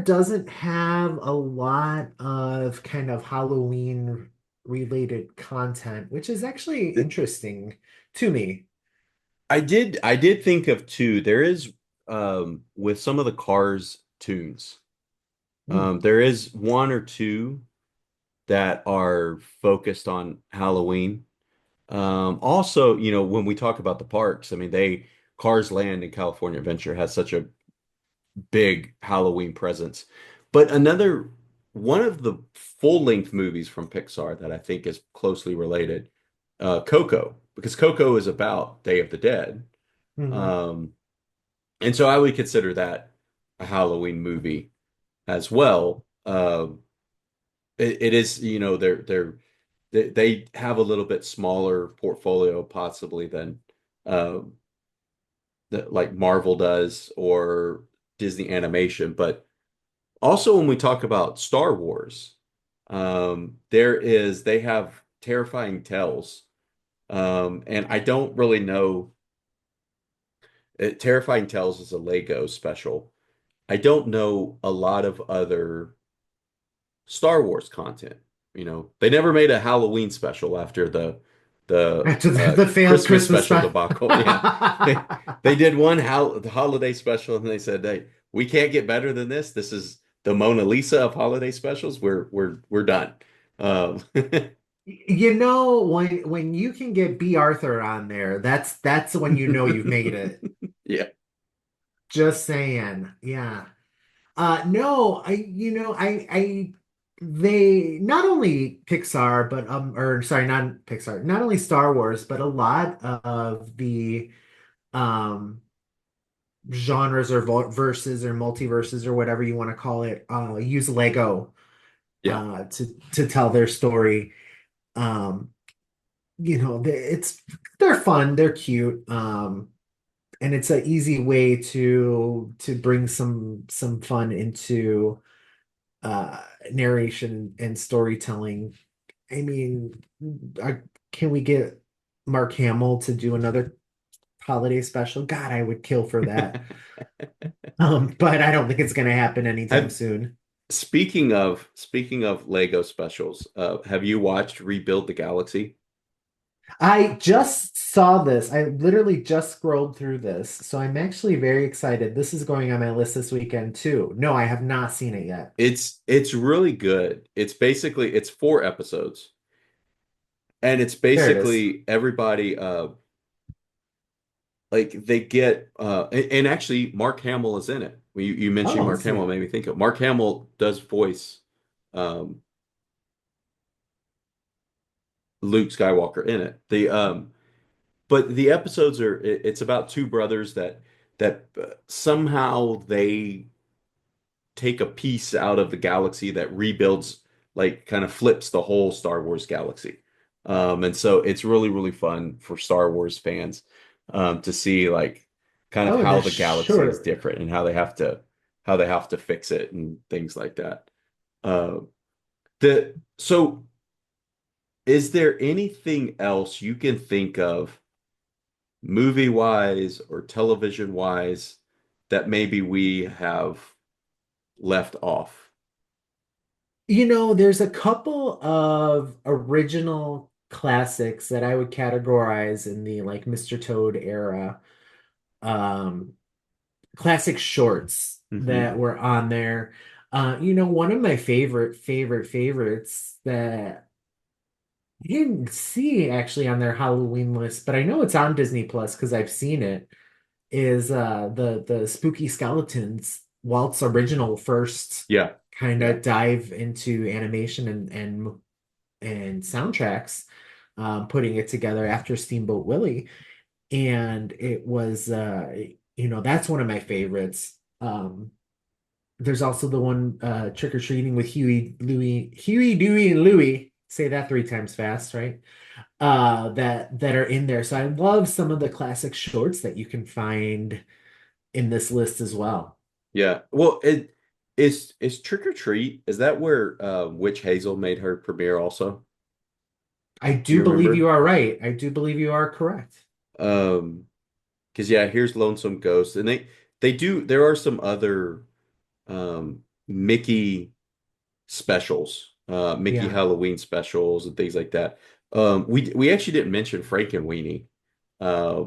B: doesn't have a lot of kind of Halloween related content, which is actually interesting to me.
A: I did think of two. There is with some of the Cars tunes.
B: Hmm.
A: There is one or two that are focused on Halloween. Also, when we talk about the parks, I mean, Cars Land and California Adventure has such a big Halloween presence. But another one of the full-length movies from Pixar that I think is closely related, Coco, because Coco is about Day of the Dead.
B: Hmm.
A: Um, and so I would consider that a Halloween movie as well. It is, they have a little bit smaller portfolio possibly than uh, that like Marvel does or Disney Animation, but also, when we talk about Star Wars, they have Terrifying Tales. And I don't really know. Terrifying Tales is a Lego special. I don't know a lot of other Star Wars content. They never made a Halloween special after the the
B: After the failed
A: Christmas
B: Christmas
A: special
B: special.
A: debacle. Yeah, they did one the holiday special, and they said, "Hey, we can't get better than this. This is the Mona Lisa of holiday specials. We're done." Um,
B: You know, when you can get B. Arthur on there, that's when you know you've made it.
A: yeah,
B: Just saying. Yeah. No, I they not only Pixar, but or sorry, not Pixar, not only Star Wars, but a lot of the um genres or verses or multiverses or whatever you want to call it, use Lego
A: yeah.
B: to tell their story. Um, they're fun, they're cute. And it's an easy way to bring some fun into narration and storytelling. I mean, I, can we get Mark Hamill to do another holiday special? God, I would kill for that. But I don't think it's going to happen anytime
A: Have
B: soon.
A: speaking of Lego specials, have you watched Rebuild the Galaxy?
B: I just saw this. I literally just scrolled through this, so I'm actually very excited. This is going on my list this weekend too. No, I have not seen it yet.
A: It's really good. It's 4 episodes, and it's
B: There it is.
A: basically everybody like they get and actually Mark Hamill is in it. When you mentioned
B: Oh,
A: Mark Hamill
B: sweet.
A: made me think of Mark Hamill does voice um Luke Skywalker in it. The but the episodes it's about two brothers that somehow they take a piece out of the galaxy that rebuilds, like kind of flips the whole Star Wars galaxy. And so it's really, really fun for Star Wars fans to see like kind of
B: Oh,
A: how
B: they're
A: the galaxy is
B: short.
A: different and how they have to fix it and things like that. Uh, the so is there anything else you can think of movie wise or television wise that maybe we have left off?
B: There's a couple of original classics that I would categorize in the like Mr. Toad era. Um, Classic shorts
A: Hmm.
B: that were on there. One of my favorites that I didn't see actually on their Halloween list, but I know it's on Disney Plus because I've seen it, is the Spooky Skeletons Walt's original first
A: Yeah.
B: kind
A: Yeah.
B: of dive into animation and soundtracks, putting it together after Steamboat Willie. And it was that's one of my favorites. There's also the one Trick or Treating with Huey, Dewey, and Louie. Say that three times fast, right? That are in there. So I love some of the classic shorts that you can find in this list as well.
A: Yeah. Well, it is Trick or Treat. Is that where Witch Hazel made her premiere also?
B: I
A: Do you
B: do believe you
A: remember?
B: are right. I do believe you are correct.
A: Um, because yeah, here's Lonesome Ghost, and they do. There are some other Mickey specials, Mickey
B: Yeah.
A: Halloween specials, and things like that. We actually didn't mention Frankenweenie uh,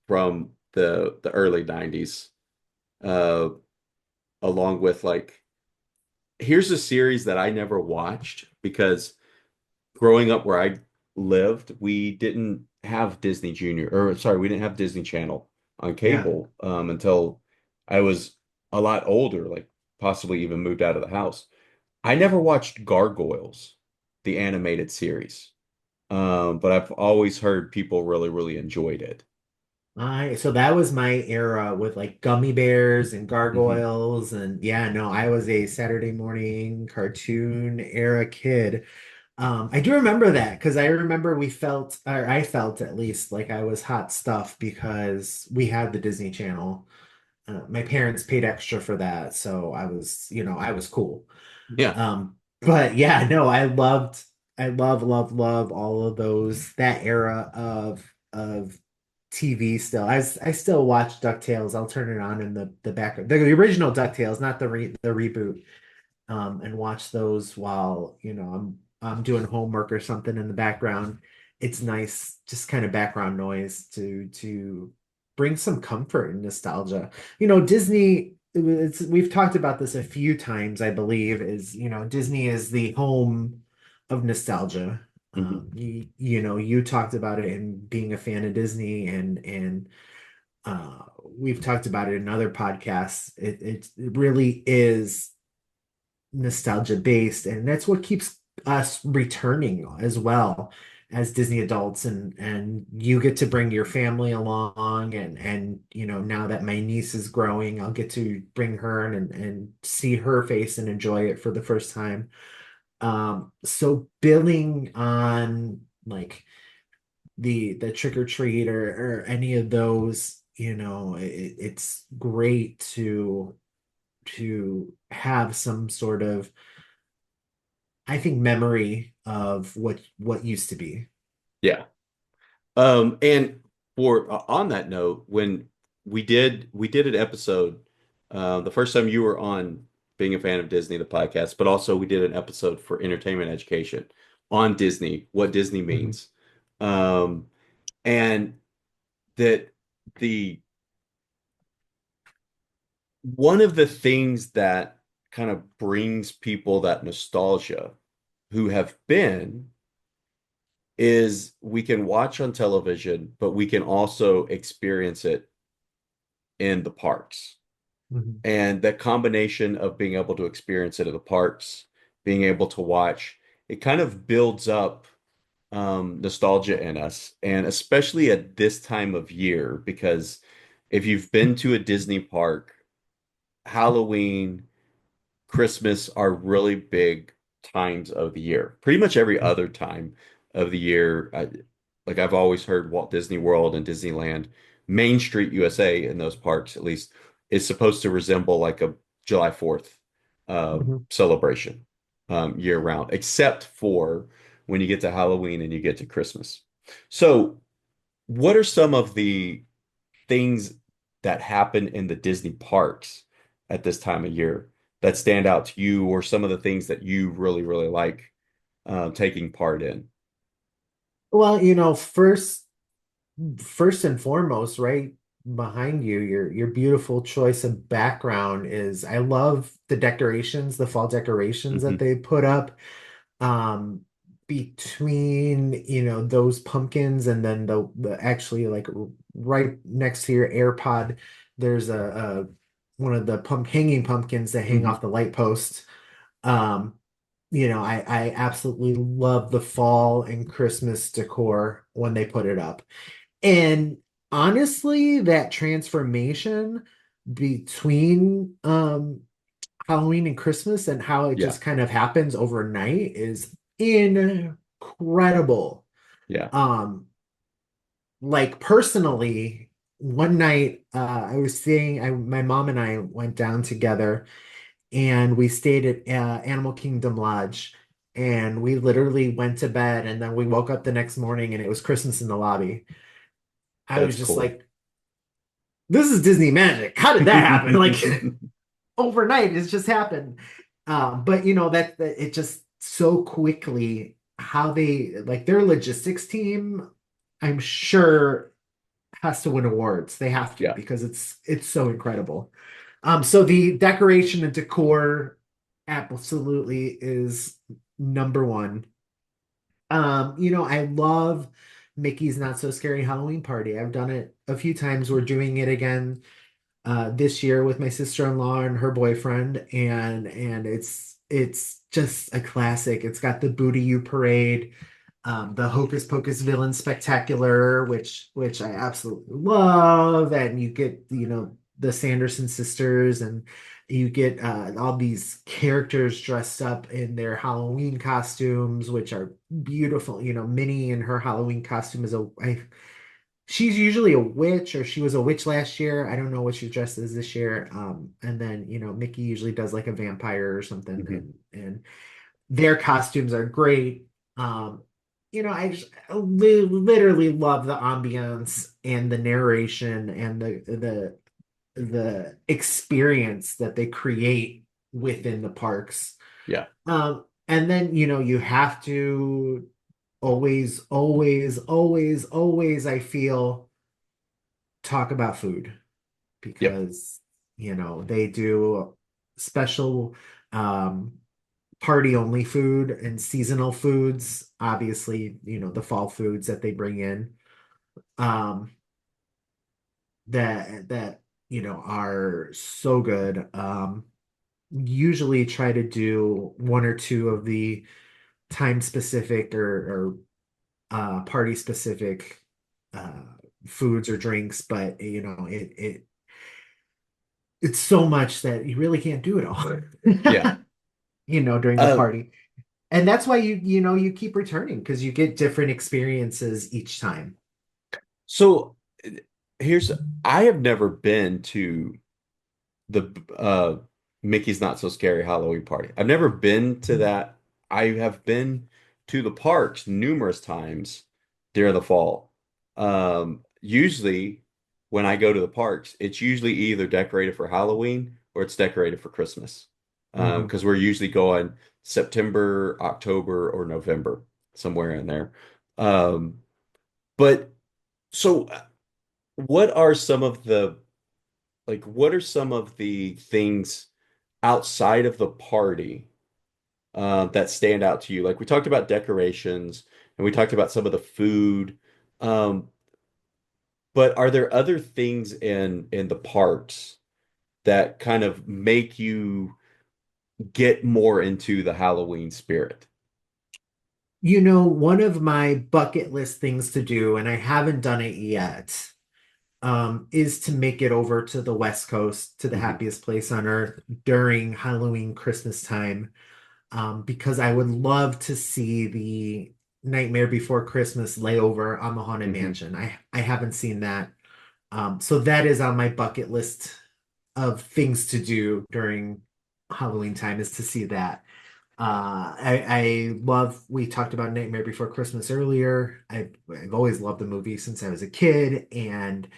A: from the early '90s, uh, along with like here's a series that I never watched because growing up where I lived, we didn't have Disney Junior, or sorry, we didn't have Disney Channel on
B: Yeah.
A: cable until I was a lot older, like possibly even moved out of the house. I never watched Gargoyles, the animated series, but I've always heard people really, really enjoyed it.
B: I so that was my era with like gummy bears and
A: Hmm.
B: gargoyles and yeah, no, I was a Saturday morning cartoon era kid. I do remember that because I remember we felt, or I felt at least like I was hot stuff because we had the Disney Channel. My parents paid extra for that, so I was cool.
A: Yeah,
B: But yeah, no, I love all of those, that era of TV still. I still watch DuckTales. I'll turn it on in the back, the original DuckTales, not the reboot, and watch those while, I'm doing homework or something in the background. it's nice, just kind of background noise to bring some comfort and nostalgia. Disney, we've talked about this a few times, I believe, is, Disney is the home of nostalgia.
A: Mhm.
B: You talked about it and being a fan of Disney, and we've talked about it in other podcasts. It really is nostalgia based, and that's what keeps us returning as well as Disney adults. And you get to bring your family along, and now that my niece is growing, I'll get to bring her and see her face and enjoy it for the first time. So billing on like the trick or treat or any of those, it's great to have some sort of, I think, memory of what used to be.
A: Yeah. And for on that note, when we did an episode, the first time you were on being a fan of Disney, the podcast, but also we did an episode for entertainment education on Disney, what Disney
B: Mhm.
A: means. And that the one of the things that kind of brings people that nostalgia who have been is we can watch on television, but we can also experience it in the parks.
B: Mhm.
A: And that combination of being able to experience it at the parks, being able to watch, it kind of builds up nostalgia in us. And especially at this time of year, because if you've been to a Disney park, Halloween, Christmas are really big times of the year. Pretty much every other time of the year, like I've always heard Walt Disney World and Disneyland, Main Street USA in those parks at least is supposed to resemble like a July 4th
B: Mhm.
A: celebration year round, except for when you get to Halloween and you get to Christmas. So, what are some of the things that happen in the Disney parks at this time of year that stand out to you, or some of the things that you really, really like taking part in?
B: Well, first and foremost, right behind you, your beautiful choice of background is, I love the decorations, the fall decorations that
A: Hmm.
B: they put up. Between, those pumpkins, and then the actually, like, right next to your AirPod, there's a one of the hanging pumpkins that hang
A: Hmm.
B: off the light post. Um, I absolutely love the fall and Christmas decor when they put it up. And honestly, that transformation between Halloween and Christmas and how it
A: Yeah,
B: just kind of happens overnight is incredible.
A: yeah.
B: Um, like, personally, one night, I was staying, my mom and I went down together, and we stayed at Animal Kingdom Lodge, and we literally went to bed, and then we woke up the next morning and it was Christmas in the lobby. I
A: That's
B: was just
A: cool.
B: like, this is Disney magic. How did that happen? Like, overnight, it's just happened. But that it just so quickly, how they, like, their logistics team, I'm sure, has to win awards. They have to,
A: Yeah,
B: because it's so incredible. So the decoration and decor absolutely is number one. I love Mickey's Not So Scary Halloween Party. I've done it a few times. We're doing it again this year with my sister-in-law and her boyfriend, and it's just a classic. It's got the Booty You parade, the Hocus Pocus Villain Spectacular, which I absolutely love, and you get, the Sanderson sisters, and you get all these characters dressed up in their Halloween costumes, which are beautiful. Minnie in her Halloween costume is she's usually a witch, or she was a witch last year. I don't know what she's dressed as this year. And then, Mickey usually does like a vampire or something,
A: hmm,
B: and their costumes are great. Um, I literally love the ambiance and the narration and the experience that they create within the parks.
A: yeah,
B: And then, you have to always, always, always, always, I feel talk about food
A: Yep.
B: because, they do special um, party only food and seasonal foods. Obviously, the fall foods that they bring in um, that are so good. Usually try to do one or two of the time specific or party specific uh, foods or drinks, but it's so much that you really can't do it all,
A: Yeah.
B: during the
A: Uh,
B: party. And that's why you keep returning because you get different experiences each time.
A: so here's I have never been to the Mickey's Not So Scary Halloween party. I've never been to that. I have been to the parks numerous times during the fall. Usually when I go to the parks, it's usually either decorated for Halloween or it's decorated for Christmas.
B: Mhm.
A: Because we're usually going September, October, or November, somewhere in there. Um, but so what are some of the what are some of the things outside of the party that stand out to you? Like we talked about decorations and we talked about some of the food. Um, but are there other things in the parks that kind of make you get more into the Halloween spirit?
B: One of my bucket list things to do, and I haven't done it yet, is to make it over to the West Coast, to the
A: Hmm.
B: happiest place on earth during Halloween, Christmas time, because I would love to see the Nightmare Before Christmas layover on the Haunted
A: Hmm.
B: Mansion. I haven't seen that. So that is on my bucket list of things to do during Halloween time is to see that. I love, we talked about Nightmare Before Christmas earlier. I've always loved the movie since I was a kid, and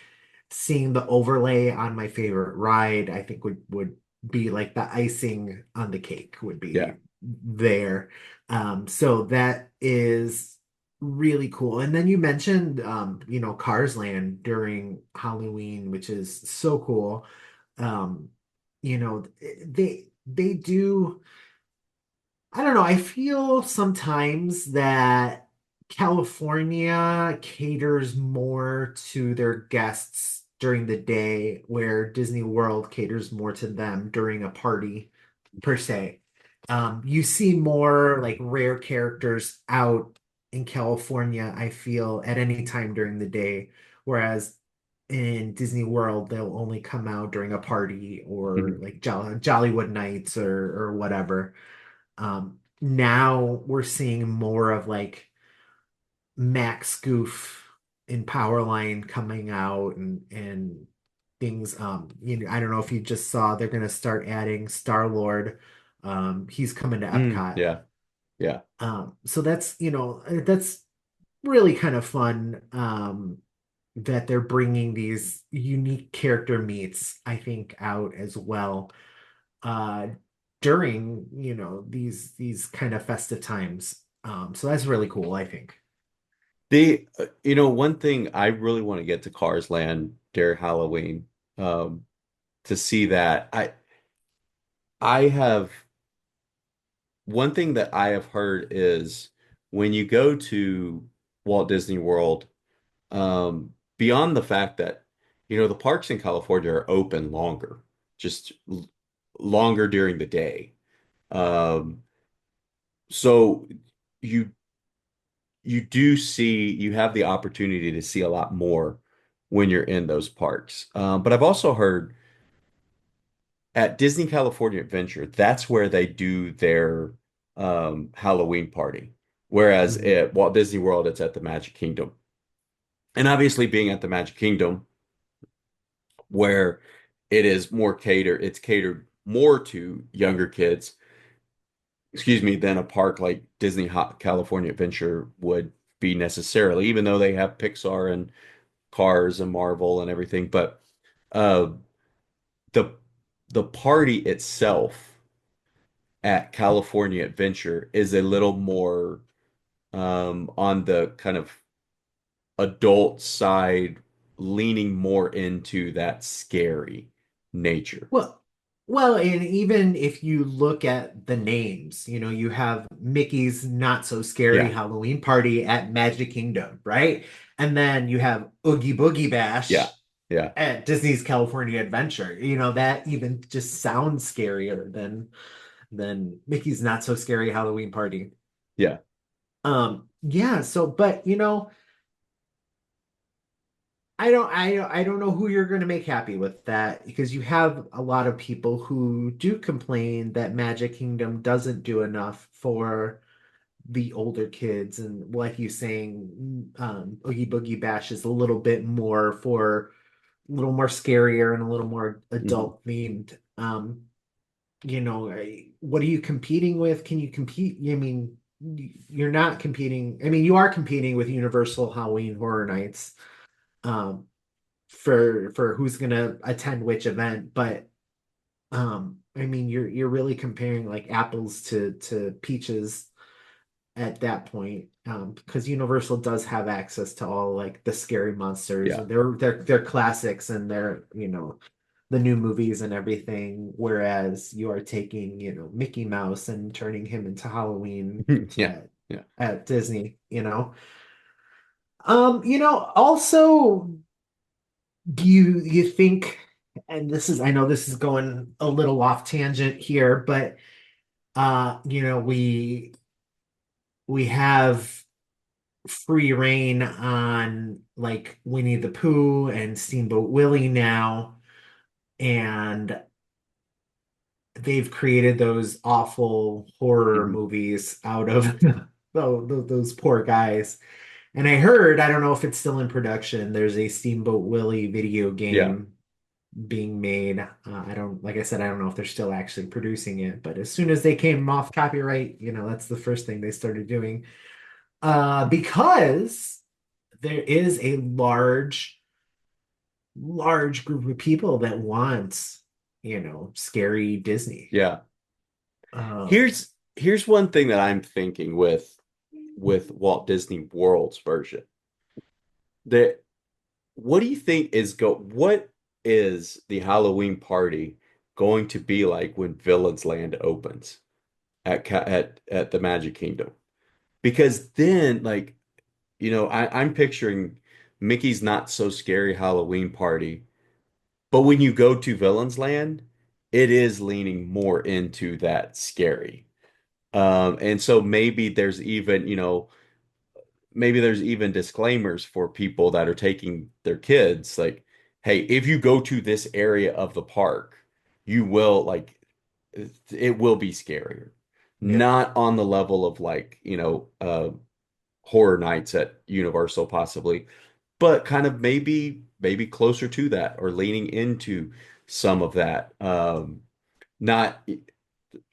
B: seeing the overlay on my favorite ride, I think would be like the icing on the cake would
A: Yeah.
B: be there. So that is really cool. And then you mentioned Cars Land during Halloween, which is so cool. Um, they do I don't know. I feel sometimes that California caters more to their guests during the day, where Disney World caters more to them during a party, per se. You see more like rare characters out in California, I feel, at any time during the day, whereas in Disney World, they'll only come out during a party or
A: Hmm.
B: like Jollywood nights or whatever. Now we're seeing more of like Max Goof in Powerline coming out and things. I don't know if you just saw they're gonna start adding Star-Lord. He's coming to Epcot.
A: Yeah. Yeah.
B: So that's really kind of fun. That they're bringing these unique character meets, I think, out as well uh during these kind of festive times. So that's really cool, I think.
A: One thing I really want to get to Cars Land during Halloween, um, to see that. I have one thing that I have heard is when you go to Walt Disney World, beyond the fact that, the parks in California are open longer, just longer during the day. Um, so you you have the opportunity to see a lot more when you're in those parks. But I've also heard at Disney California Adventure, that's where they do their Halloween party. Whereas
B: Mhm.
A: at Walt Disney World, it's at the Magic Kingdom. And obviously, being at the Magic Kingdom, where it's catered more to younger kids, excuse me, than a park like California Adventure would be necessarily, even though they have Pixar and Cars and Marvel and everything. But uh, the the party itself at California Adventure is a little more. on the kind of adult side, leaning more into that scary nature.
B: Well, and even if you look at the names, you have Mickey's Not So Scary
A: Yeah,
B: Halloween Party at Magic Kingdom, right? And then you have Oogie Boogie
A: yeah,
B: Bash
A: yeah,
B: at Disney's California Adventure. That even just sounds scarier than Mickey's Not So Scary Halloween Party.
A: yeah.
B: Yeah, so but I don't know who you're going to make happy with that because you have a lot of people who do complain that Magic Kingdom doesn't do enough for the older kids, and like you saying, Oogie Boogie Bash is a little more scarier and a little more
A: Mhm.
B: adult themed. What are you competing with? Can you compete? I mean, you're not competing. I mean, you are competing with Universal Halloween Horror Nights. Um, for who's gonna attend which event, but I mean you're really comparing like apples to peaches at that point, because Universal does have access to all like the scary monsters,
A: Yeah.
B: and they're classics and they're the new movies and everything, whereas you are taking Mickey Mouse and turning him into Halloween
A: Yeah.
B: at
A: Yeah.
B: Disney. Also, do you think, and I know this is going a little off tangent here, but we have free reign on like Winnie the Pooh and Steamboat Willie now, and they've created those awful horror
A: Mhm.
B: movies out of those poor guys. And I don't know if it's still in production, there's a Steamboat Willie video
A: Yeah.
B: game being made. I don't, like I said, I don't know if they're still actually producing it, but as soon as they came off copyright, that's the first thing they started doing. Because there is a large group of people that want, scary Disney.
A: Yeah.
B: Um,
A: Here's one thing that I'm thinking with Walt Disney World's version. That what do you think what is the Halloween party going to be like when Villains Land opens at the Magic Kingdom? Because then like, I'm picturing Mickey's Not So Scary Halloween party, but when you go to Villains Land, it is leaning more into that scary. And so maybe there's even disclaimers for people that are taking their kids, like, hey, if you go to this area of the park, you will like it will be scarier.
B: yeah.
A: Not on the level of like, horror nights at Universal possibly, but kind of maybe closer to that or leaning into some of that. Not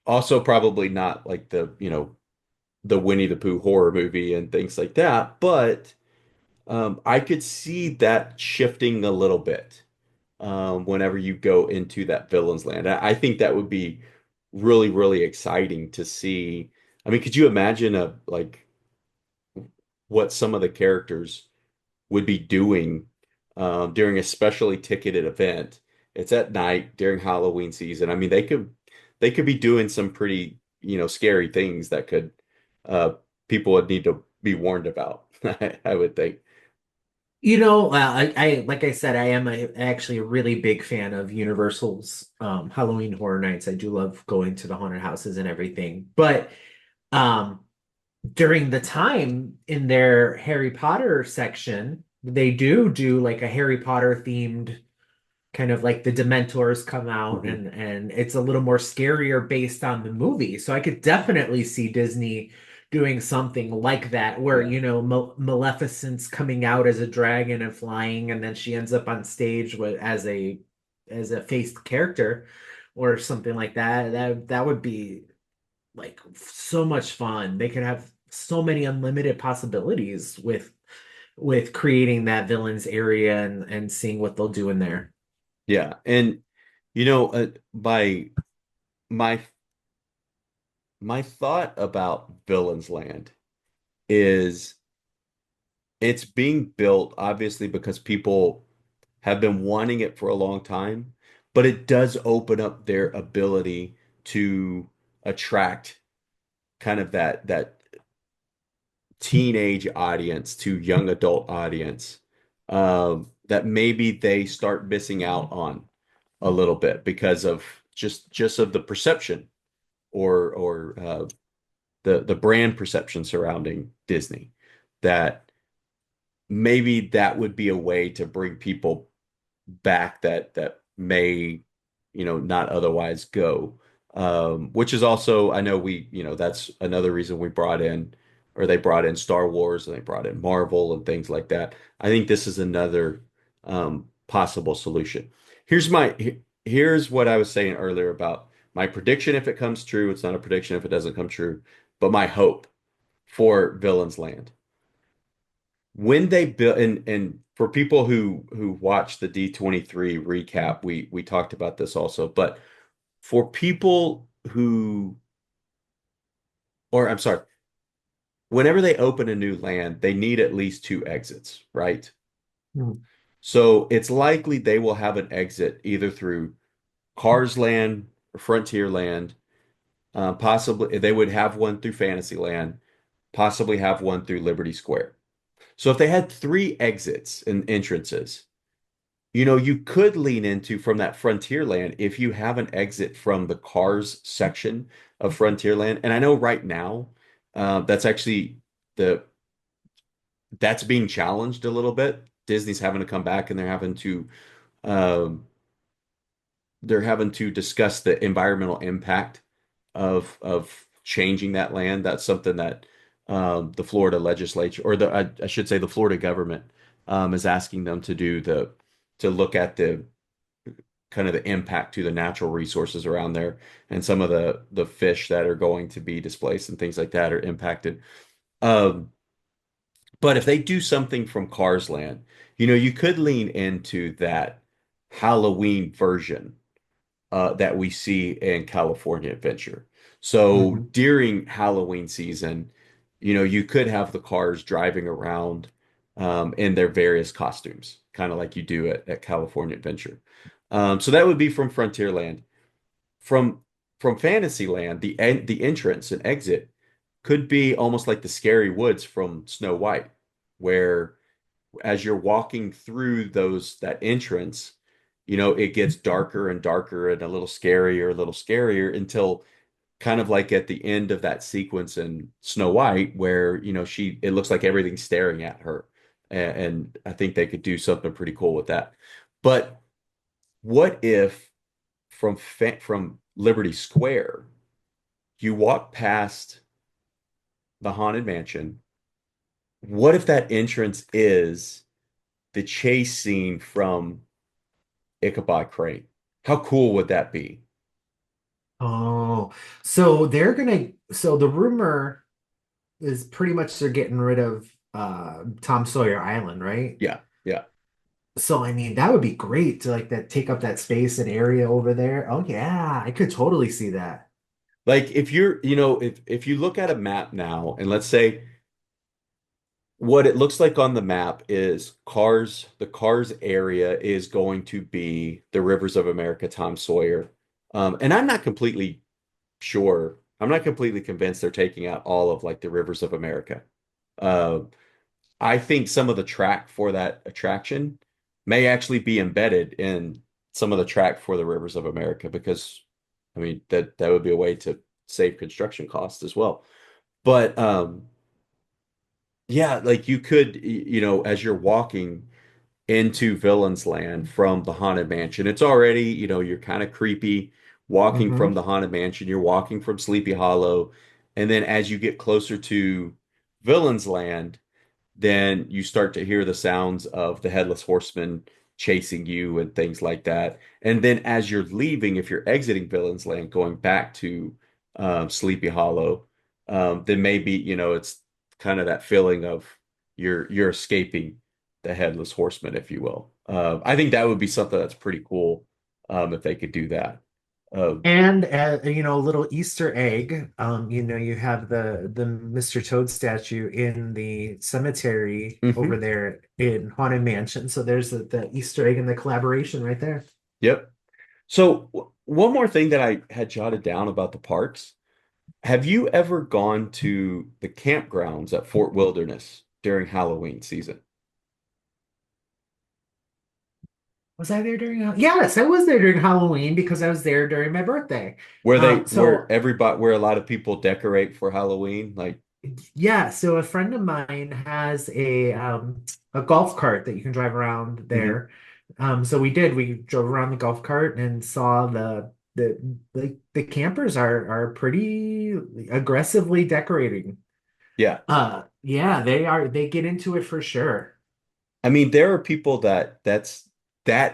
A: also probably not like the Winnie the Pooh horror movie and things like that, but I could see that shifting a little bit whenever you go into that villain's land. I think that would be really, really exciting to see. I mean, could you imagine what some of the characters would be doing during a specially ticketed event? It's at night during Halloween season. I mean, they could be doing some pretty, scary things that could uh, people would need to be warned about. I would think.
B: Like I said, I am actually a really big fan of Universal's Halloween Horror Nights. I do love going to the haunted houses and everything. But um, during the time in their Harry Potter section, they do like a Harry Potter themed kind of like the Dementors come out,
A: Mhm.
B: and it's a little more scarier based on the movie. So I could definitely see Disney doing something like that where
A: Yeah.
B: Maleficent's coming out as a dragon and flying, and then she ends up on stage as a faced character or something like that. That would be like so much fun. They could have so many unlimited possibilities with creating that villains area and seeing what they'll do in there.
A: Yeah. And by my my thought about Villain's Land is it's being built obviously because people have been wanting it for a long time, but it does open up their ability to attract kind of that teenage audience to young adult audience that maybe they start missing out on a little bit because of just of the perception or the brand perception surrounding Disney that maybe that would be a way to bring people back that may, not otherwise go. Which is also, I know that's another reason we brought in, or they brought in Star Wars and they brought in Marvel and things like that. I think this is another possible solution. Here's what I was saying earlier about my prediction if it comes true. It's not a prediction if it doesn't come true, but my hope for Villains Land when they built and for people who watch the D23 recap, we talked about this also, but for people who or I'm sorry, whenever they open a new land, they need at least two exits, right?
B: Mm.
A: So it's likely they will have an exit either through Cars Land or Frontier Land. Possibly they would have one through Fantasyland, possibly have one through Liberty Square. So if they had three exits and entrances, you could lean into from that Frontierland if you have an exit from the cars section of Frontierland. And I know right now, that's actually the that's being challenged a little bit. Disney's having to come back and um, they're having to discuss the environmental impact of changing that land. That's something that the Florida legislature, or I should say the Florida government, is asking them to do to look at the kind of the impact to the natural resources around there and some of the fish that are going to be displaced and things like that are impacted. Um, but if they do something from Cars Land, you could lean into that Halloween version that we see in California Adventure. So
B: Mhm.
A: during Halloween season, you could have the cars driving around in their various costumes, kind of like you do at California Adventure. So that would be from Frontierland. From from Fantasyland, the entrance and exit could be almost like the scary woods from Snow White, where as you're walking through that entrance, it gets darker and darker and a little scarier until kind of like at the end of that sequence in Snow White, where, it looks like everything's staring at her. And I think they could do something pretty cool with that. But what if from Liberty Square, you walk past the Haunted Mansion? What if that entrance is the chase scene from Ichabod Crane? How cool would that be?
B: Oh, so the rumor is pretty much they're getting rid of Tom Sawyer Island, right?
A: Yeah, yeah.
B: So I mean that would be great to like that take up that space and area over there. Oh yeah, I could totally see that.
A: Like if you're, if you look at a map now and let's say what it looks like on the map is the Cars area is going to be the Rivers of America, Tom Sawyer. And I'm not completely sure. I'm not completely convinced they're taking out all of like the Rivers of America. Uh, I think some of the track for that attraction may actually be embedded in some of the track for the Rivers of America because I mean that would be a way to save construction costs as well. But yeah, like you could, as you're walking into Villain's Land from the Haunted Mansion, it's already, you're kind of creepy walking from
B: Hmm.
A: the Haunted Mansion, you're walking from Sleepy Hollow, and then as you get closer to Villain's Land, then you start to hear the sounds of the Headless Horseman chasing you and things like that. And then as you're leaving, if you're exiting Villain's Land, going back to Sleepy Hollow, then maybe, it's kind of that feeling of you're escaping the Headless Horseman, if you will. I think that would be something that's pretty cool if they could do that. Um,
B: And a little Easter egg. You have the Mr. Toad statue in the cemetery over
A: mhm.
B: there in Haunted Mansion. So there's the Easter egg and the collaboration right there.
A: Yep. So one more thing that I had jotted down about the parks. Have you ever gone to the campgrounds at Fort Wilderness during Halloween season?
B: Was I there during? Yes, I was there during Halloween because I was there during my birthday.
A: Where
B: So
A: everybody, where a lot of people decorate for Halloween? Like,
B: yeah, so a friend of mine has a golf cart that you can drive around
A: mhm.
B: there. So we did. We drove around the golf cart and saw the campers are pretty aggressively decorating.
A: Yeah.
B: Yeah, they get into it for sure.
A: I mean, there are people that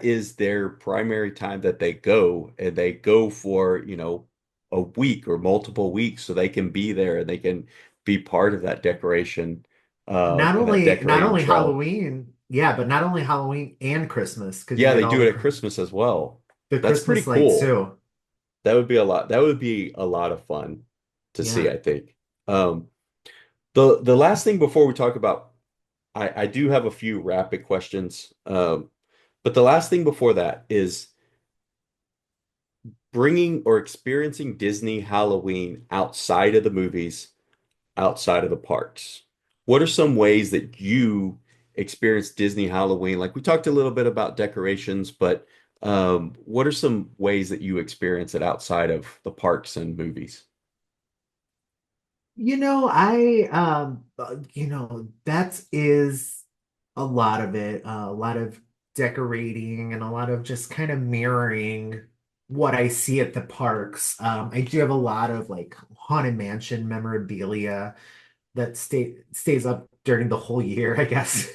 A: is their primary time that they go, and they go for, a week or multiple weeks so they can be there and they can be part of that decoration, and that
B: Not
A: decorating
B: only
A: trail.
B: Halloween, yeah, but not only Halloween and Christmas because you
A: Yeah,
B: get
A: they
B: all
A: do it at Christmas as well.
B: the
A: That's pretty
B: Christmas lights
A: cool.
B: too.
A: That would be a lot of fun to see,
B: Yeah.
A: I think. Um, the last thing before we talk about, I do have a few rapid questions. But the last thing before that is bringing or experiencing Disney Halloween outside of the movies, outside of the parks. What are some ways that you experience Disney Halloween? Like we talked a little bit about decorations, but what are some ways that you experience it outside of the parks and movies?
B: That is a lot of it, a lot of decorating and a lot of just kind of mirroring what I see at the parks. I do have a lot of like Haunted Mansion memorabilia that stays up during the whole year, I guess.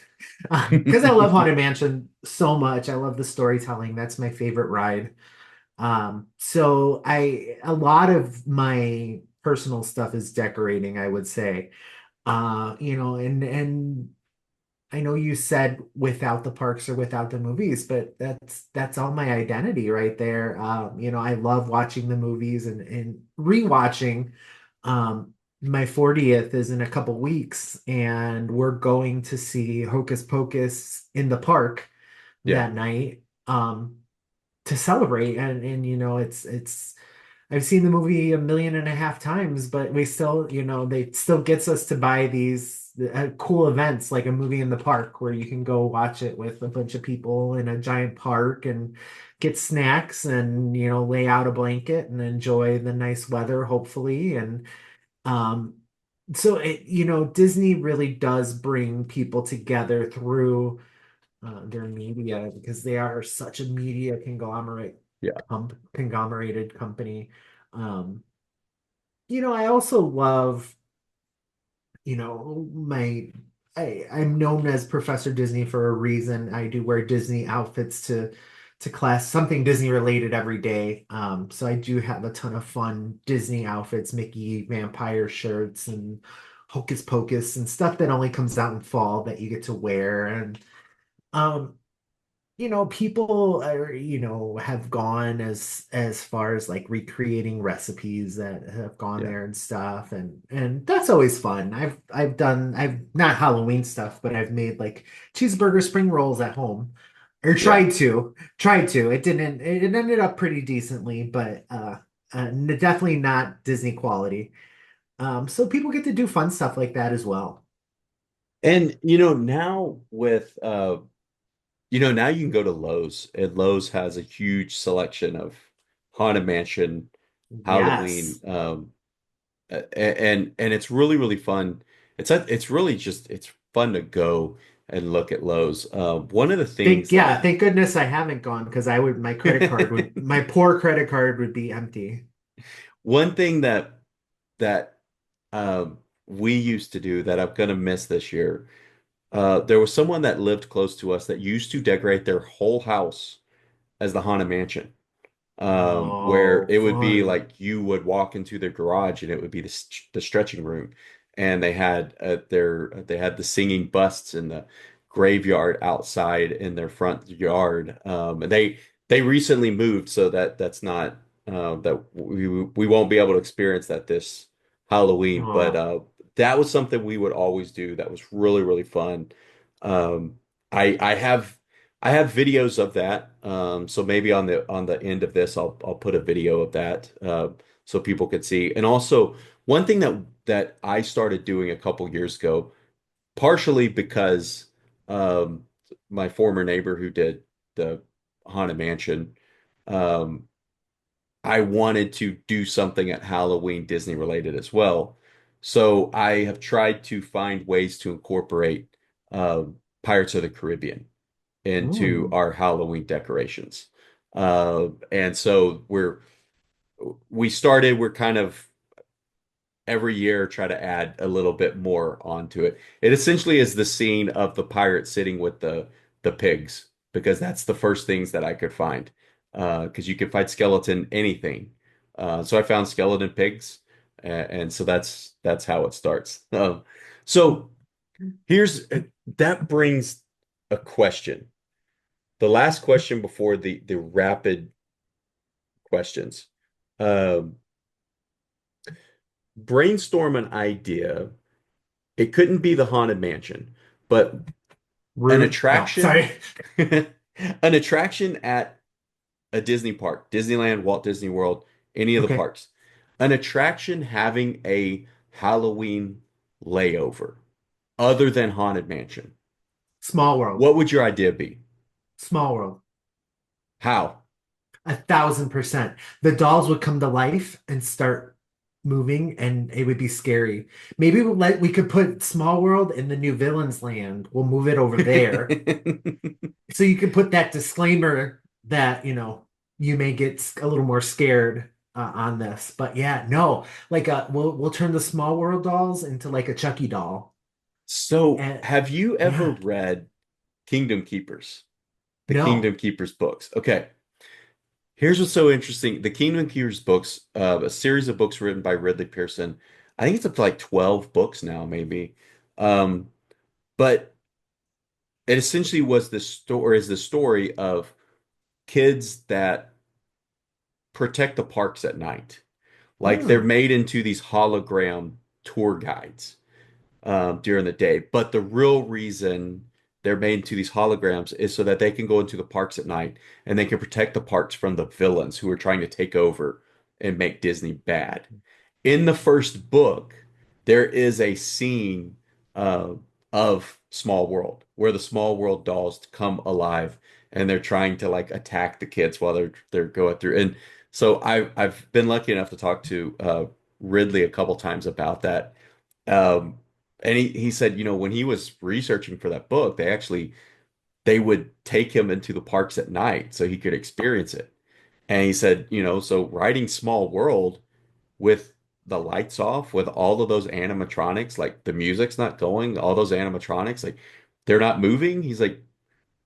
B: Because I love Haunted Mansion so much. I love the storytelling. That's my favorite ride. So a lot of my personal stuff is decorating, I would say. And I know you said without the parks or without the movies, but that's all my identity right there. I love watching the movies and rewatching. My 40th is in a couple weeks, and we're going to see Hocus Pocus in the park
A: Yeah.
B: that night. To celebrate and it's I've seen the movie 1.5 million times, but we still, they still gets us to buy these cool events like a movie in the park where you can go watch it with a bunch of people in a giant park and get snacks and, lay out a blanket and enjoy the nice weather, hopefully. And um, so Disney really does bring people together through their media because they are such a media
A: Yeah.
B: conglomerated company. Um, I also love, I'm known as Professor Disney for a reason. I do wear Disney outfits to class, something Disney related every day. So I do have a ton of fun Disney outfits, Mickey vampire shirts and Hocus Pocus and stuff that only comes out in fall that you get to wear. And um, people are, have gone as far as like recreating recipes that have gone
A: Yeah.
B: there and stuff, and that's always fun. I've not Halloween stuff, but I've made like cheeseburger spring rolls at home, or
A: Yeah.
B: tried to. It ended up pretty decently, but definitely not Disney quality. So people get to do fun stuff like that as well.
A: And now with now you can go to Lowe's, and Lowe's has a huge selection of Haunted Mansion, Halloween,
B: Yes.
A: and it's really really fun. It's really just it's fun to go and look at Lowe's. One of the things that
B: Thank goodness I haven't gone because my poor credit card would be empty.
A: one thing that we used to do that I'm gonna miss this year. There was someone that lived close to us that used to decorate their whole house as the Haunted Mansion. Where
B: Oh,
A: it would be
B: fun.
A: like you would walk into their garage and it would be the stretching room, and they had the singing busts in the graveyard outside in their front yard. And they recently moved, so that's not that we won't be able to experience that this Halloween. But
B: Oh.
A: that was something we would always do. That was really, really fun. Um, I I have videos of that. So maybe on the end of this, I'll put a video of that so people could see. And also one thing that I started doing a couple years ago, partially because um, my former neighbor who did the Haunted Mansion. Um, I wanted to do something at Halloween Disney related as well. So I have tried to find ways to incorporate uh, Pirates of the Caribbean into
B: Mm.
A: our Halloween decorations. And so we're kind of every year try to add a little bit more onto it. It essentially is the scene of the pirate sitting with the pigs because that's the first things that I could find. Because you can find skeleton anything. So I found skeleton pigs, and so that's how it starts. So here's that brings a question. The last question before the rapid questions. Um, Brainstorm an idea. It couldn't be the Haunted Mansion, but an
B: Rude. No,
A: attraction,
B: sorry.
A: an attraction at a Disney park, Disneyland, Walt Disney World, any of the
B: Okay.
A: parks. An attraction having a Halloween layover other than Haunted Mansion.
B: Small world.
A: What would your idea be?
B: Small world.
A: How?
B: 1,000%. The dolls would come to life and start moving, and it would be scary. Maybe we could put Small World in the New Villains Land. We'll move it over there. So you can put that disclaimer that, you may get a little more scared on this. But yeah, no, like we'll turn the Small World dolls into like a Chucky doll.
A: So,
B: And
A: have you ever
B: yeah,
A: read Kingdom Keepers? The
B: no.
A: Kingdom Keepers books. Okay. Here's what's so interesting. The Kingdom Keepers books, a series of books written by Ridley Pearson. I think it's up to like 12 books now, maybe. Um, but it essentially was the story is the story of kids that protect the parks at night. Like they're
B: Hmm.
A: made into these hologram tour guides during the day. But the real reason they're made into these holograms is so that they can go into the parks at night and they can protect the parks from the villains who are trying to take over and make Disney bad. In the first book, there is a scene uh, of Small World where the Small World dolls come alive and they're trying to like attack the kids while they're going through. And so I've been lucky enough to talk to Ridley a couple times about that. Um, and he said, when he was researching for that book, they would take him into the parks at night so he could experience it. And he said, so writing Small World with the lights off, with all of those animatronics, like the music's not going, all those animatronics, like they're not moving. He's like,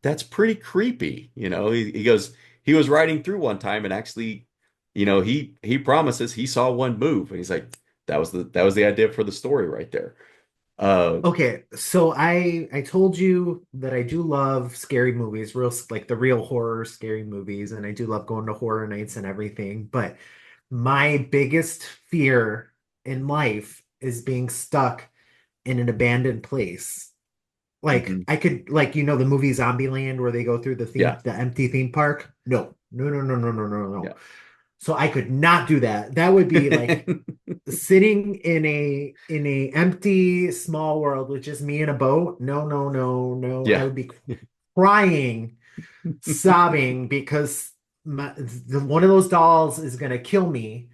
A: that's pretty creepy. He goes, he was riding through one time and actually, he promises he saw one move. And he's like, that was the idea for the story right there. Uh,
B: Okay, so I told you that I do love scary movies, real like the real horror scary movies, and I do love going to horror nights and everything. But my biggest fear in life is being stuck in an abandoned place. Like
A: mhm.
B: I could like the movie Zombieland where they go through
A: Yeah,
B: the empty theme park. No, no, no, no, no, no, no,
A: yeah.
B: no. So I could not do that. That would be like sitting in a empty small world with just me in a boat. No, no, no, no. I
A: Yeah.
B: would be crying, sobbing because one of those dolls is gonna kill me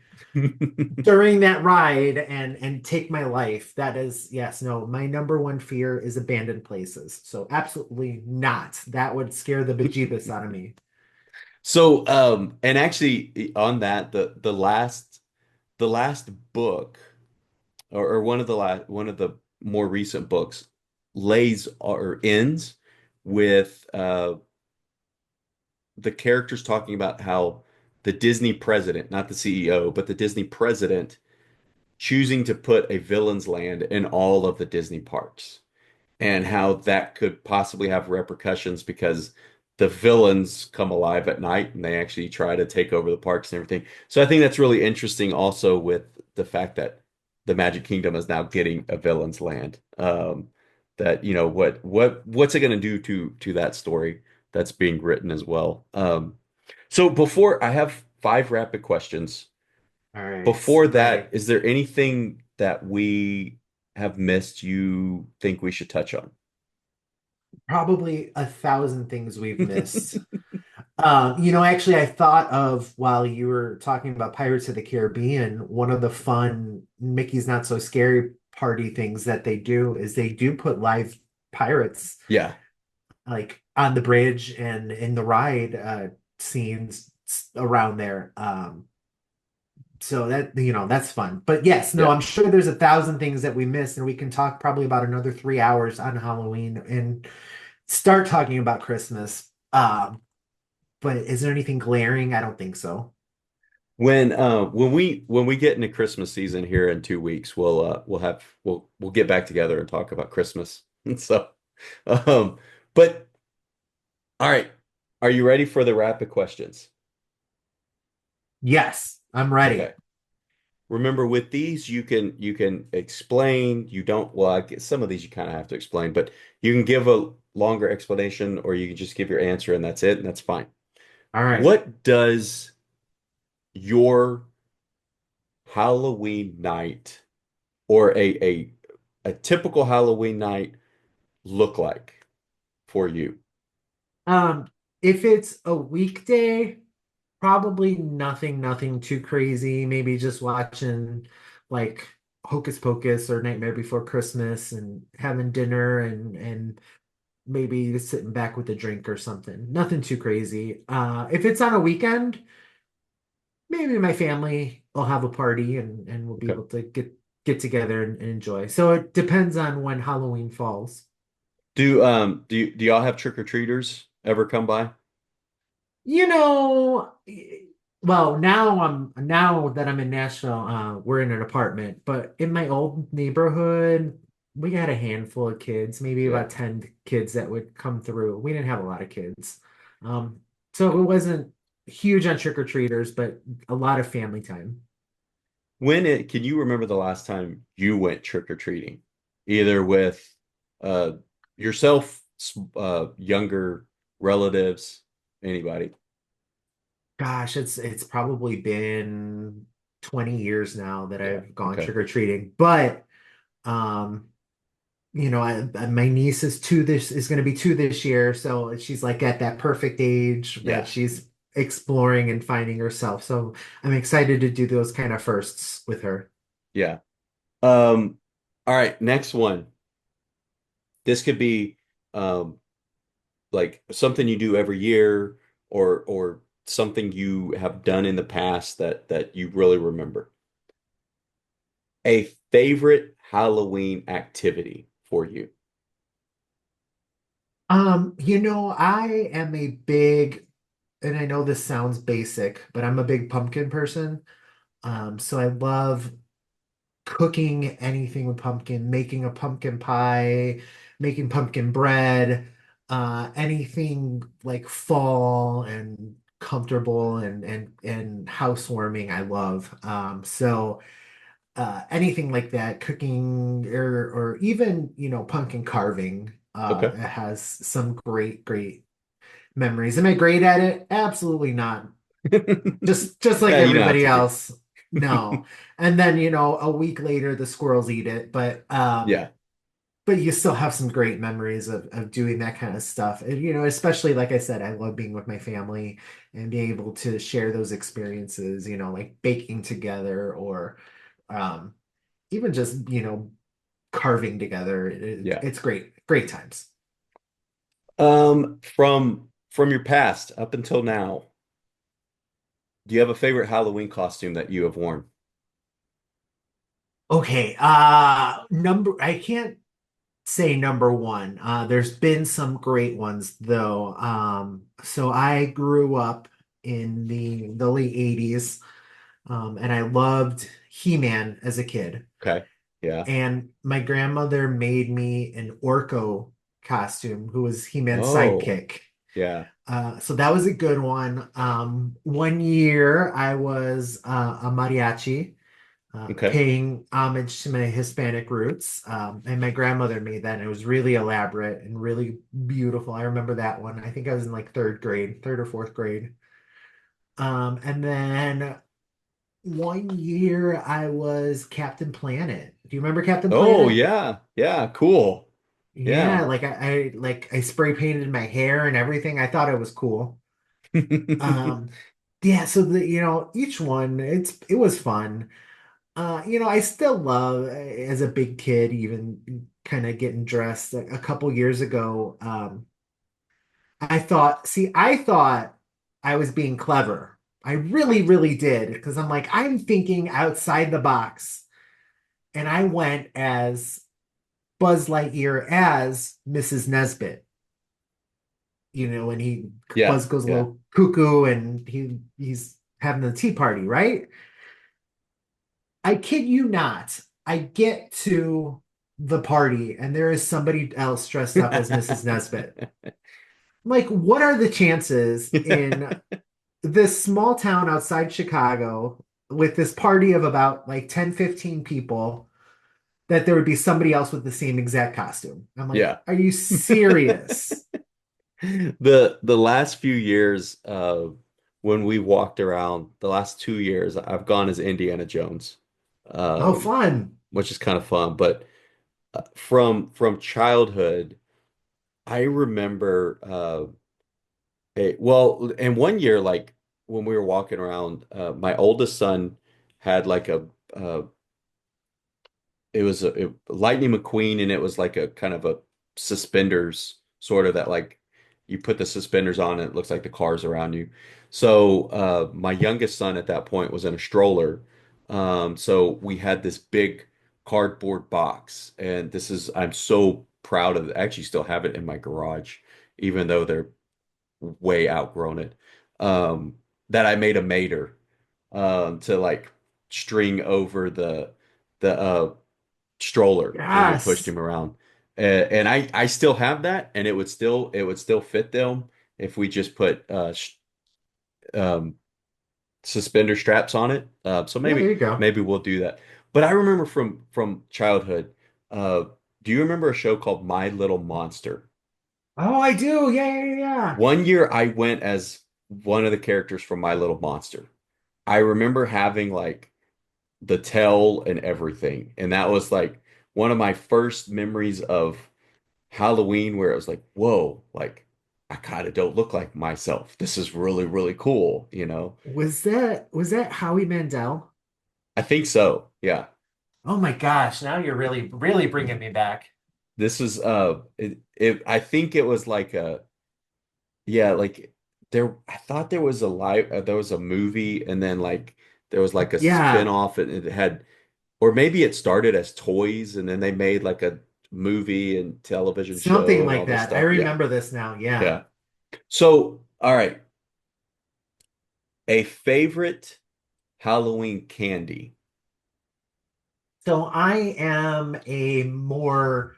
B: during that ride and take my life. That is, yes, no, my number one fear is abandoned places. So absolutely not. That would scare the bejeebus out of me.
A: So, and actually on that, the last book or one of the more recent books lays or ends with the characters talking about how the Disney president, not the CEO, but the Disney president choosing to put a villain's land in all of the Disney parks and how that could possibly have repercussions because the villains come alive at night and they actually try to take over the parks and everything. So I think that's really interesting also with the fact that the Magic Kingdom is now getting a villain's land. That what's it going to do to that story that's being written as well. So before I have five rapid questions.
B: All right,
A: Before
B: I'm
A: that,
B: ready.
A: is there anything that we have missed you think we should touch on?
B: Probably 1,000 things we've missed. Actually, I thought of while you were talking about Pirates of the Caribbean, one of the fun Mickey's Not So Scary party things that they do is they do put live pirates
A: Yeah.
B: like on the bridge and in the ride scenes around there. So that's fun. But yes, no,
A: Yeah.
B: I'm sure there's 1,000 things that we missed, and we can talk probably about another 3 hours on Halloween and start talking about Christmas. But is there anything glaring? I don't think so.
A: When we get into Christmas season here in 2 weeks, we'll get back together and talk about Christmas. And so but all right. Are you ready for the rapid questions?
B: Yes, I'm ready.
A: Okay. Remember with these you can explain, you don't well, I guess some of these you kind of have to explain, but you can give a longer explanation or you can just give your answer and that's it, and that's fine.
B: All right.
A: What does your Halloween night or a typical Halloween night look like for you?
B: Um, if it's a weekday, probably nothing too crazy. Maybe just watching like Hocus Pocus or Nightmare Before Christmas and having dinner and maybe just sitting back with a drink or something. Nothing too crazy. If it's on a weekend, maybe my family will have a party and we'll be
A: Okay.
B: able to get together and enjoy. So it depends on when Halloween falls.
A: Do y'all have trick-or-treaters ever come by?
B: You know, well, now that I'm in Nashville, we're in an apartment, but in my old neighborhood, we had a handful of kids, maybe
A: Yeah.
B: about 10 kids that would come through. We didn't have a lot of kids. Um, so it wasn't huge on trick-or-treaters, but a lot of family time.
A: Can you remember the last time you went trick-or-treating? Either with uh yourself, younger relatives, anybody?
B: Gosh, it's probably been 20 years now that
A: Yeah.
B: I've gone
A: Okay.
B: trick-or-treating, but um my niece is going to be 2 this year, so she's like at that perfect age that
A: Yeah.
B: she's exploring and finding herself. So I'm excited to do those kind of firsts with her.
A: Yeah. All right, next one. This could be um like something you do every year or something you have done in the past that you really remember. A favorite Halloween activity for you.
B: I am a big, and I know this sounds basic, but I'm a big pumpkin person. So I love cooking anything with pumpkin, making a pumpkin pie, making pumpkin bread, anything like fall and comfortable and housewarming, I love. So anything like that, cooking or even pumpkin carving,
A: Okay.
B: it has some great memories. Am I great at it? Absolutely not. Just like
A: Yeah, you don't have
B: everybody
A: to be.
B: else. No. And then, a week later the squirrels eat it.
A: Yeah.
B: But you still have some great memories of doing that kind of stuff. And, especially like I said, I love being with my family and being able to share those experiences, like baking together or um even just, carving together.
A: Yeah.
B: It's great. Great times.
A: From your past up until now, do you have a favorite Halloween costume that you have worn?
B: Okay, I can't say number one. There's been some great ones though. So I grew up in the late 80s, and I loved He-Man as a kid.
A: Okay. Yeah.
B: And my grandmother made me an Orko costume, who was He-Man's
A: Oh,
B: sidekick.
A: Yeah.
B: So that was a good one. One year I was a mariachi,
A: Okay.
B: paying homage to my Hispanic roots. And my grandmother made that, and it was really elaborate and really beautiful. I remember that one. I think I was in like third grade, third or fourth grade. And then one year I was Captain Planet. Do you remember Captain
A: Oh
B: Planet?
A: yeah. Yeah. Cool.
B: Yeah,
A: Yeah.
B: like I spray painted my hair and everything. I thought it was cool. Um, yeah, so each one it was fun. I still love as a big kid, even kind of getting dressed. A couple years ago, I thought I was being clever. I really, really did, because I'm like, I'm thinking outside the box. And I went as Buzz Lightyear as Mrs. Nesbit, when
A: Yeah.
B: Buzz goes a
A: Yeah.
B: little cuckoo and he's having the tea party, right? I kid you not. I get to the party and there is somebody else dressed up as Mrs. Nesbit. I'm like, what are the chances in this small town outside Chicago with this party of about like 10, 15 people that there would be somebody else with the same exact costume? I'm like,
A: Yeah.
B: are you serious?
A: The last few years, when we walked around, the last 2 years, I've gone as Indiana Jones,
B: Oh,
A: um,
B: fun.
A: which is kind of fun. But from childhood, I remember, well, and one year, like when we were walking around, my oldest son had like uh, it was Lightning McQueen, and it was like a kind of a suspenders sort of that, like you put the suspenders on and it looks like the cars around you. So my youngest son at that point was in a stroller. So we had this big cardboard box, and I'm so proud of it. I actually still have it in my garage, even though they're way outgrown it. Um, that I made a mater to like string over the stroller when we pushed
B: Yes.
A: him around. And I still have that, and it would still fit them if we just put um, suspender straps on it. So
B: Yeah, there
A: maybe
B: you go.
A: maybe we'll do that. But I remember from childhood. Uh, do you remember a show called My Little Monster?
B: Oh, I do. Yeah, yeah, yeah.
A: One year I went as one of the characters from My Little Monster. I remember having like the tell and everything, and that was like one of my first memories of Halloween where it was like, whoa, like I kind of don't look like myself. This is really, really cool, you know?
B: Was that Howie Mandel?
A: I think so. Yeah.
B: Oh my gosh, now you're really, really bringing me back.
A: This was I think it was like yeah, like I thought there was there was a movie, and then like there was like a
B: Yeah,
A: spin-off, and it had, or maybe it started as toys and then they made like a movie and television
B: something
A: show and all
B: like
A: this
B: that. I
A: stuff. Yeah.
B: remember this now. Yeah.
A: Yeah. So, all right, a favorite Halloween candy.
B: So I am a more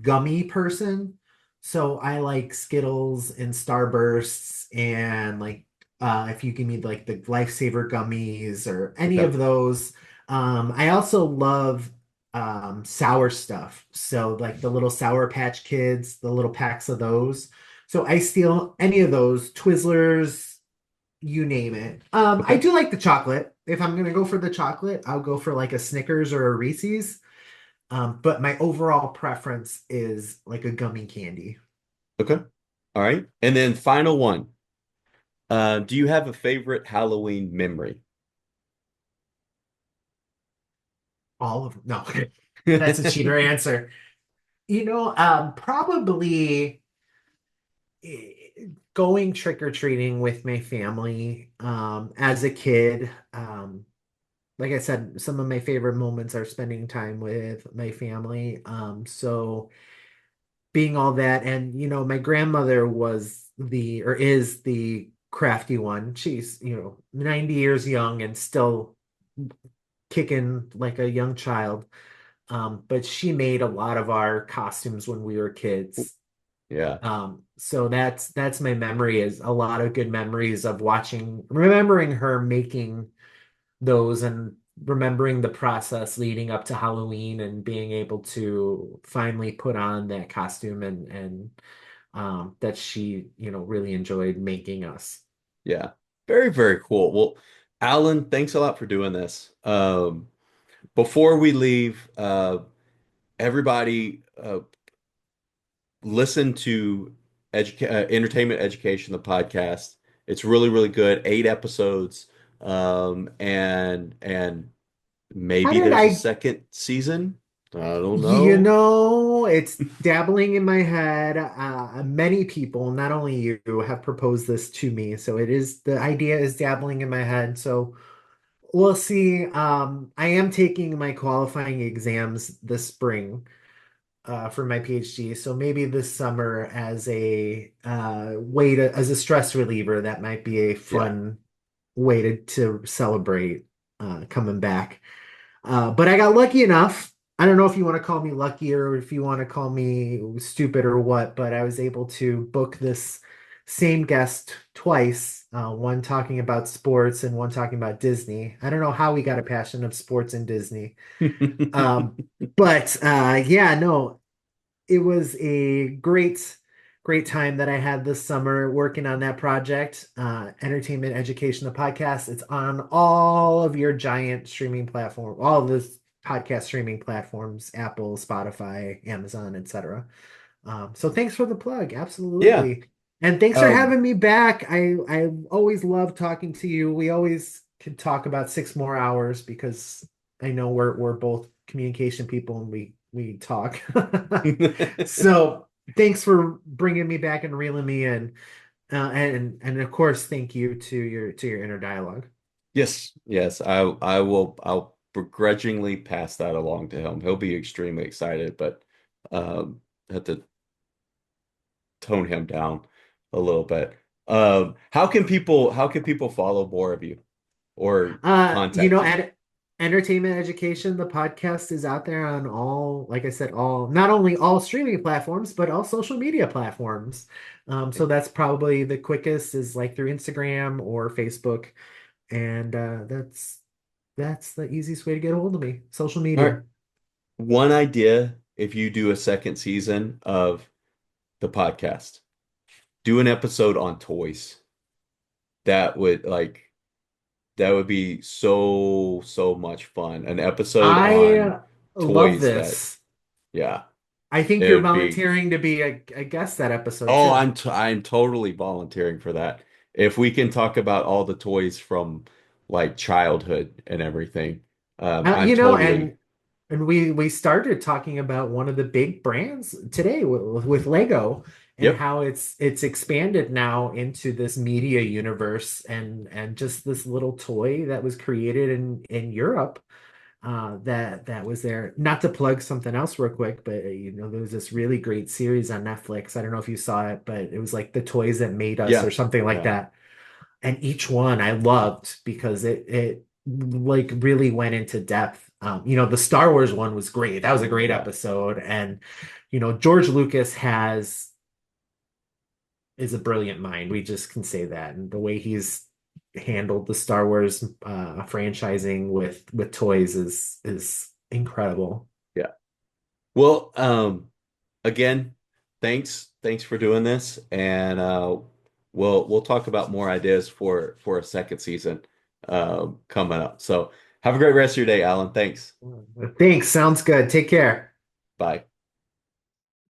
B: gummy person. So I like Skittles and Starbursts and like if you give me like the Lifesaver gummies or any
A: Okay.
B: of those. I also love sour stuff. So like the little Sour Patch Kids, the little packs of those. So I steal any of those, Twizzlers, you name it. I
A: Okay.
B: do like the chocolate. If I'm gonna go for the chocolate, I'll go for like a Snickers or a Reese's. But my overall preference is like a gummy candy.
A: Okay. All right. And then final one. Do you have a favorite Halloween memory?
B: All of no, that's a cheater answer. Probably going trick or treating with my family as a kid. Like I said, some of my favorite moments are spending time with my family. So being all that, and my grandmother was the or is the crafty one. She's 90 years young and still kicking like a young child. But she made a lot of our costumes when we were kids.
A: Yeah.
B: So that's my memory is a lot of good memories of remembering her making those and remembering the process leading up to Halloween and being able to finally put on that costume and that she, really enjoyed making us.
A: Yeah. Very, very cool. Well, Alan, thanks a lot for doing this. Before we leave, everybody listen to Entertainment Education, the podcast. It's really, really good. 8 episodes. And
B: How
A: maybe
B: did
A: there's a
B: I,
A: second season. I don't
B: you
A: know.
B: know, it's dabbling in my head. Many people, not only you, have proposed this to me. So the idea is dabbling in my head. So we'll see. I am taking my qualifying exams this spring for my PhD. So maybe this summer as a as a stress reliever, that might be a
A: Yeah.
B: fun way to celebrate coming back. But I got lucky enough. I don't know if you want to call me lucky or if you want to call me stupid or what, but I was able to book this same guest twice, one talking about sports and one talking about Disney. I don't know how we got a passion of sports and Disney. Um, but yeah, no, it was a great time that I had this summer working on that project, Entertainment Education, the podcast. It's on all of your giant streaming platform, all of the podcast streaming platforms, Apple, Spotify, Amazon, etc. So thanks for the plug.
A: Yeah.
B: Absolutely. And thanks for
A: Um,
B: having me back. I always love talking to you. We always could talk about 6 more hours because I know we're both communication people and we talk. So thanks for bringing me back and reeling me in. And of course, thank you to your inner dialogue.
A: yes, yes. I'll begrudgingly pass that along to him. He'll be extremely excited, but have to tone him down a little bit. How can people follow more of you or contact you?
B: Entertainment Education, the podcast is out there on all, like I said, all not only all streaming platforms, but all social media platforms. So that's probably the quickest is like through Instagram or Facebook, and that's the easiest way to get a hold of me. Social
A: All right.
B: media.
A: One idea, if you do a second season of the podcast, do an episode on toys. That would like that would be so, so much fun. An episode on
B: I love
A: toys that,
B: this.
A: yeah,
B: I think
A: it
B: you're
A: would be.
B: volunteering to be a guest that episode
A: Oh,
B: too.
A: I'm totally volunteering for that. If we can talk about all the toys from like childhood and everything, I'm
B: You know,
A: totally.
B: and we started talking about one of the big brands today with Lego and
A: Yep.
B: how it's expanded now into this media universe and just this little toy that was created in Europe that was there. Not to plug something else real quick, but there was this really great series on Netflix. I don't know if you saw it, but it was like The Toys That Made Us or
A: Yeah.
B: something like
A: Yeah.
B: that. And each one I loved because it like really went into depth. The Star Wars one was great. That was a great
A: Yeah.
B: episode. And George Lucas has is a brilliant mind. We just can say that. And the way he's handled the Star Wars franchising with toys is incredible.
A: Yeah. Well, again, thanks for doing this, and we'll talk about more ideas for a second season coming up. So have a great rest of your day, Alan. Thanks.
B: Thanks. Sounds good. Take care.
A: Bye.